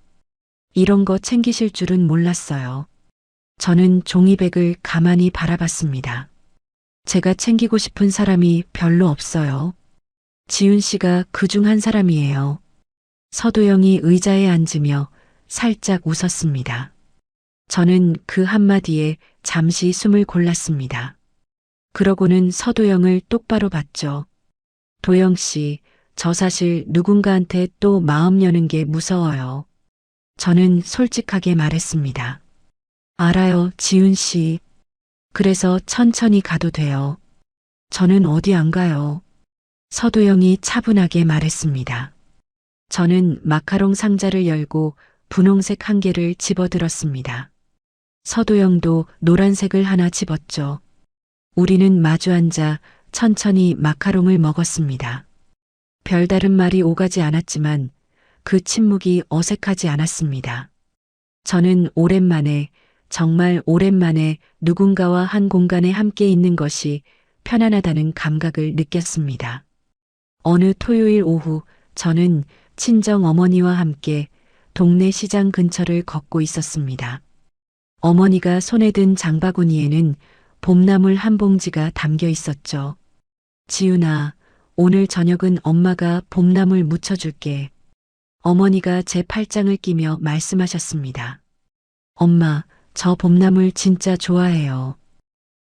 이런 거 챙기실 줄은 몰랐어요. 저는 종이백을 가만히 바라봤습니다. 제가 챙기고 싶은 사람이 별로 없어요. 지훈 씨가 그 중 한 사람이에요. 서도영이 의자에 앉으며 살짝 웃었습니다. 저는 그 한마디에 잠시 숨을 골랐습니다. 그러고는 서도영을 똑바로 봤죠. 도영 씨, 저 사실 누군가한테 또 마음 여는 게 무서워요. 저는 솔직하게 말했습니다. 알아요, 지훈 씨. 그래서 천천히 가도 돼요. 저는 어디 안 가요. 서도영이 차분하게 말했습니다. 저는 마카롱 상자를 열고 분홍색 한 개를 집어들었습니다. 서도영도 노란색을 하나 집었죠. 우리는 마주 앉아 천천히 마카롱을 먹었습니다. 별다른 말이 오가지 않았지만 그 침묵이 어색하지 않았습니다. 저는 오랜만에, 정말 오랜만에 누군가와 한 공간에 함께 있는 것이 편안하다는 감각을 느꼈습니다. 어느 토요일 오후 저는 친정 어머니와 함께 동네 시장 근처를 걷고 있었습니다. 어머니가 손에 든 장바구니에는 봄나물 한 봉지가 담겨 있었죠. 지훈아, 오늘 저녁은 엄마가 봄나물 무쳐줄게. 어머니가 제 팔짱을 끼며 말씀하셨습니다. 엄마, 저 봄나물 진짜 좋아해요.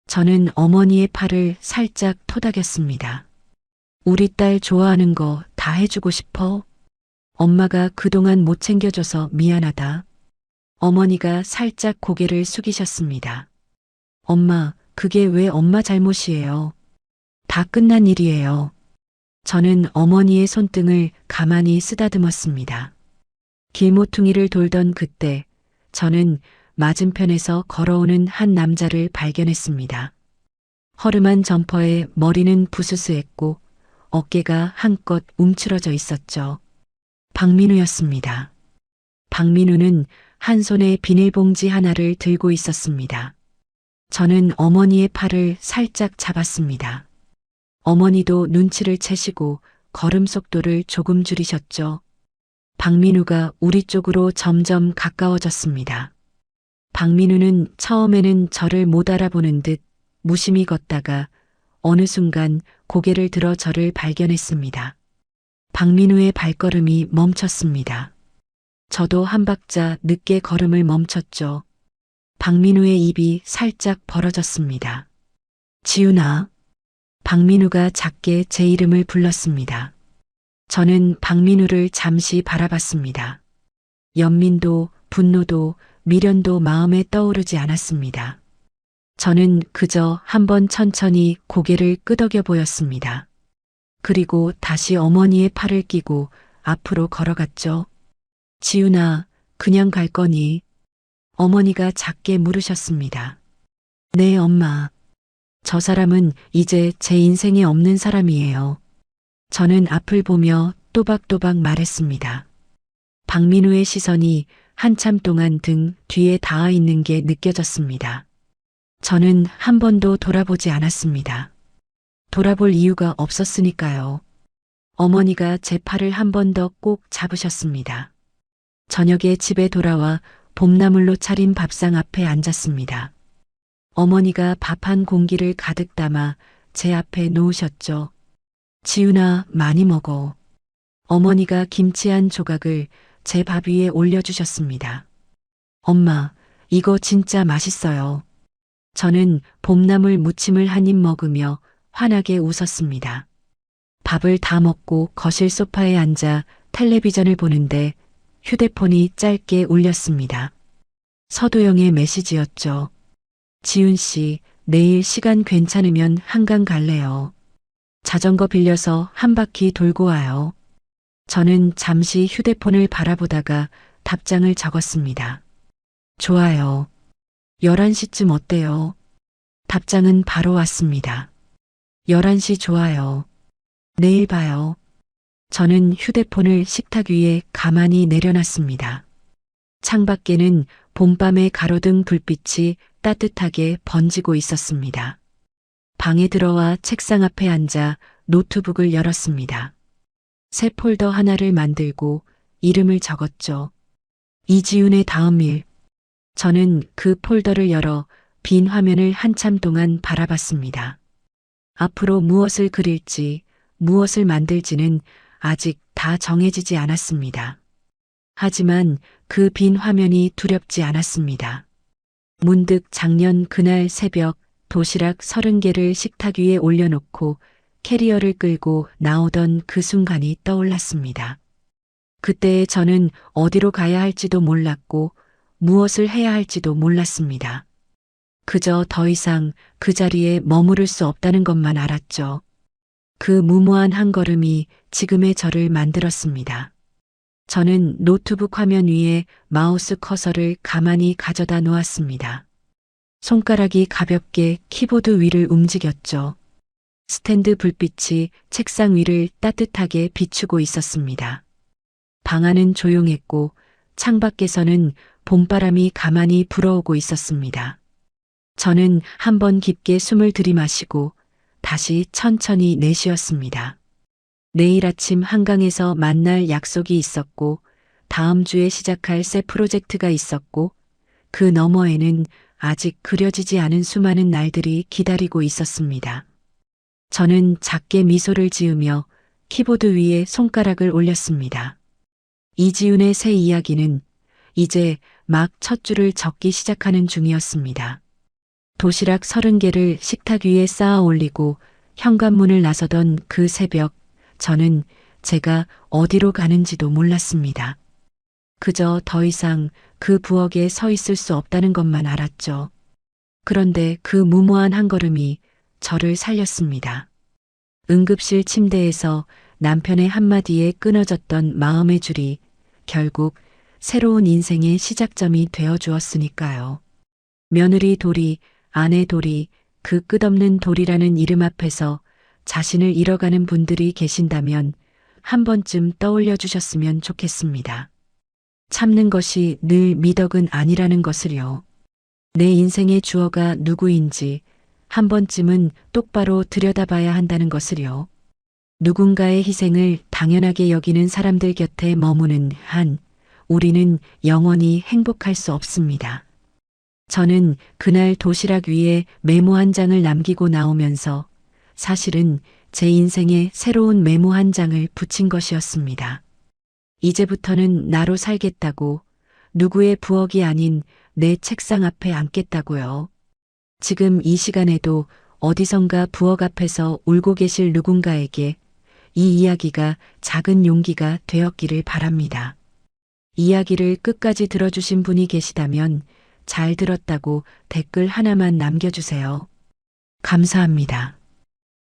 저는 어머니의 팔을 살짝 토닥였습니다. 우리 딸 좋아하는 거 다 해주고 싶어? 엄마가 그동안 못 챙겨줘서 미안하다. 어머니가 살짝 고개를 숙이셨습니다. 엄마, 그게 왜 엄마 잘못이에요? 다 끝난 일이에요. 저는 어머니의 손등을 가만히 쓰다듬었습니다. 길모퉁이를 돌던 그때 저는 맞은편에서 걸어오는 한 남자를 발견했습니다. 허름한 점퍼에 머리는 부스스했고 어깨가 한껏 움츠러져 있었죠. 박민우였습니다. 박민우는 한 손에 비닐봉지 하나를 들고 있었습니다. 저는 어머니의 팔을 살짝 잡았습니다. 어머니도 눈치를 채시고 걸음 속도를 조금 줄이셨죠. 박민우가 우리 쪽으로 점점 가까워졌습니다. 박민우는 처음에는 저를 못 알아보는 듯 무심히 걷다가 어느 순간 고개를 들어 저를 발견했습니다. 박민우의 발걸음이 멈췄습니다. 저도 한 박자 늦게 걸음을 멈췄죠. 박민우의 입이 살짝 벌어졌습니다. 지훈아. 박민우가 작게 제 이름을 불렀습니다. 저는 박민우를 잠시 바라봤습니다. 연민도, 분노도, 미련도 마음에 떠오르지 않았습니다. 저는 그저 한번 천천히 고개를 끄덕여 보였습니다. 그리고 다시 어머니의 팔을 끼고 앞으로 걸어갔죠. 지훈아, 그냥 갈 거니? 어머니가 작게 물으셨습니다. 네, 엄마. 저 사람은 이제 제 인생에 없는 사람이에요. 저는 앞을 보며 또박또박 말했습니다. 박민우의 시선이 한참 동안 등 뒤에 닿아 있는 게 느껴졌습니다. 저는 한 번도 돌아보지 않았습니다. 돌아볼 이유가 없었으니까요. 어머니가 제 팔을 한 번 더 꼭 잡으셨습니다. 저녁에 집에 돌아와 봄나물로 차린 밥상 앞에 앉았습니다. 어머니가 밥 한 공기를 가득 담아 제 앞에 놓으셨죠. 지훈아, 많이 먹어. 어머니가 김치 한 조각을 제 밥 위에 올려주셨습니다. 엄마, 이거 진짜 맛있어요. 저는 봄나물 무침을 한 입 먹으며 환하게 웃었습니다. 밥을 다 먹고 거실 소파에 앉아 텔레비전을 보는데 휴대폰이 짧게 울렸습니다. 서도영의 메시지였죠. 지훈 씨, 내일 시간 괜찮으면 한강 갈래요. 자전거 빌려서 한 바퀴 돌고 와요. 저는 잠시 휴대폰을 바라보다가 답장을 적었습니다. 좋아요. 11시쯤 어때요? 답장은 바로 왔습니다. 11시 좋아요. 내일 봐요. 저는 휴대폰을 식탁 위에 가만히 내려놨습니다. 창밖에는 봄밤의 가로등 불빛이 따뜻하게 번지고 있었습니다. 방에 들어와 책상 앞에 앉아 노트북을 열었습니다. 새 폴더 하나를 만들고 이름을 적었죠. 이지훈의 다음 일. 저는 그 폴더를 열어 빈 화면을 한참 동안 바라봤습니다. 앞으로 무엇을 그릴지, 무엇을 만들지는 아직 다 정해지지 않았습니다. 하지만 그 빈 화면이 두렵지 않았습니다. 문득 작년 그날 새벽 도시락 30개를 식탁 위에 올려놓고 캐리어를 끌고 나오던 그 순간이 떠올랐습니다. 그때 저는 어디로 가야 할지도 몰랐고 무엇을 해야 할지도 몰랐습니다. 그저 더 이상 그 자리에 머무를 수 없다는 것만 알았죠. 그 무모한 한 걸음이 지금의 저를 만들었습니다. 저는 노트북 화면 위에 마우스 커서를 가만히 가져다 놓았습니다. 손가락이 가볍게 키보드 위를 움직였죠. 스탠드 불빛이 책상 위를 따뜻하게 비추고 있었습니다. 방 안은 조용했고 창밖에서는 봄바람이 가만히 불어오고 있었습니다. 저는 한번 깊게 숨을 들이마시고 다시 천천히 내쉬었습니다. 내일 아침 한강에서 만날 약속이 있었고 다음 주에 시작할 새 프로젝트가 있었고 그 너머에는 아직 그려지지 않은 수많은 날들이 기다리고 있었습니다. 저는 작게 미소를 지으며 키보드 위에 손가락을 올렸습니다. 이지훈의 새 이야기는 이제 막 첫 줄을 적기 시작하는 중이었습니다. 도시락 30개를 식탁 위에 쌓아 올리고 현관문을 나서던 그 새벽, 저는 제가 어디로 가는지도 몰랐습니다. 그저 더 이상 그 부엌에 서 있을 수 없다는 것만 알았죠. 그런데 그 무모한 한 걸음이 저를 살렸습니다. 응급실 침대에서 남편의 한마디에 끊어졌던 마음의 줄이 결국 새로운 인생의 시작점이 되어 주었으니까요. 며느리 도리, 아내 도리, 그 끝없는 도리라는 이름 앞에서 자신을 잃어가는 분들이 계신다면 한 번쯤 떠올려 주셨으면 좋겠습니다. 참는 것이 늘 미덕은 아니라는 것을요. 내 인생의 주어가 누구인지 한 번쯤은 똑바로 들여다봐야 한다는 것을요. 누군가의 희생을 당연하게 여기는 사람들 곁에 머무는 한 우리는 영원히 행복할 수 없습니다. 저는 그날 도시락 위에 메모 한 장을 남기고 나오면서 사실은 제 인생에 새로운 메모 한 장을 붙인 것이었습니다. 이제부터는 나로 살겠다고, 누구의 부엌이 아닌 내 책상 앞에 앉겠다고요. 지금 이 시간에도 어디선가 부엌 앞에서 울고 계실 누군가에게 이 이야기가 작은 용기가 되었기를 바랍니다. 이야기를 끝까지 들어주신 분이 계시다면 잘 들었다고 댓글 하나만 남겨주세요. 감사합니다.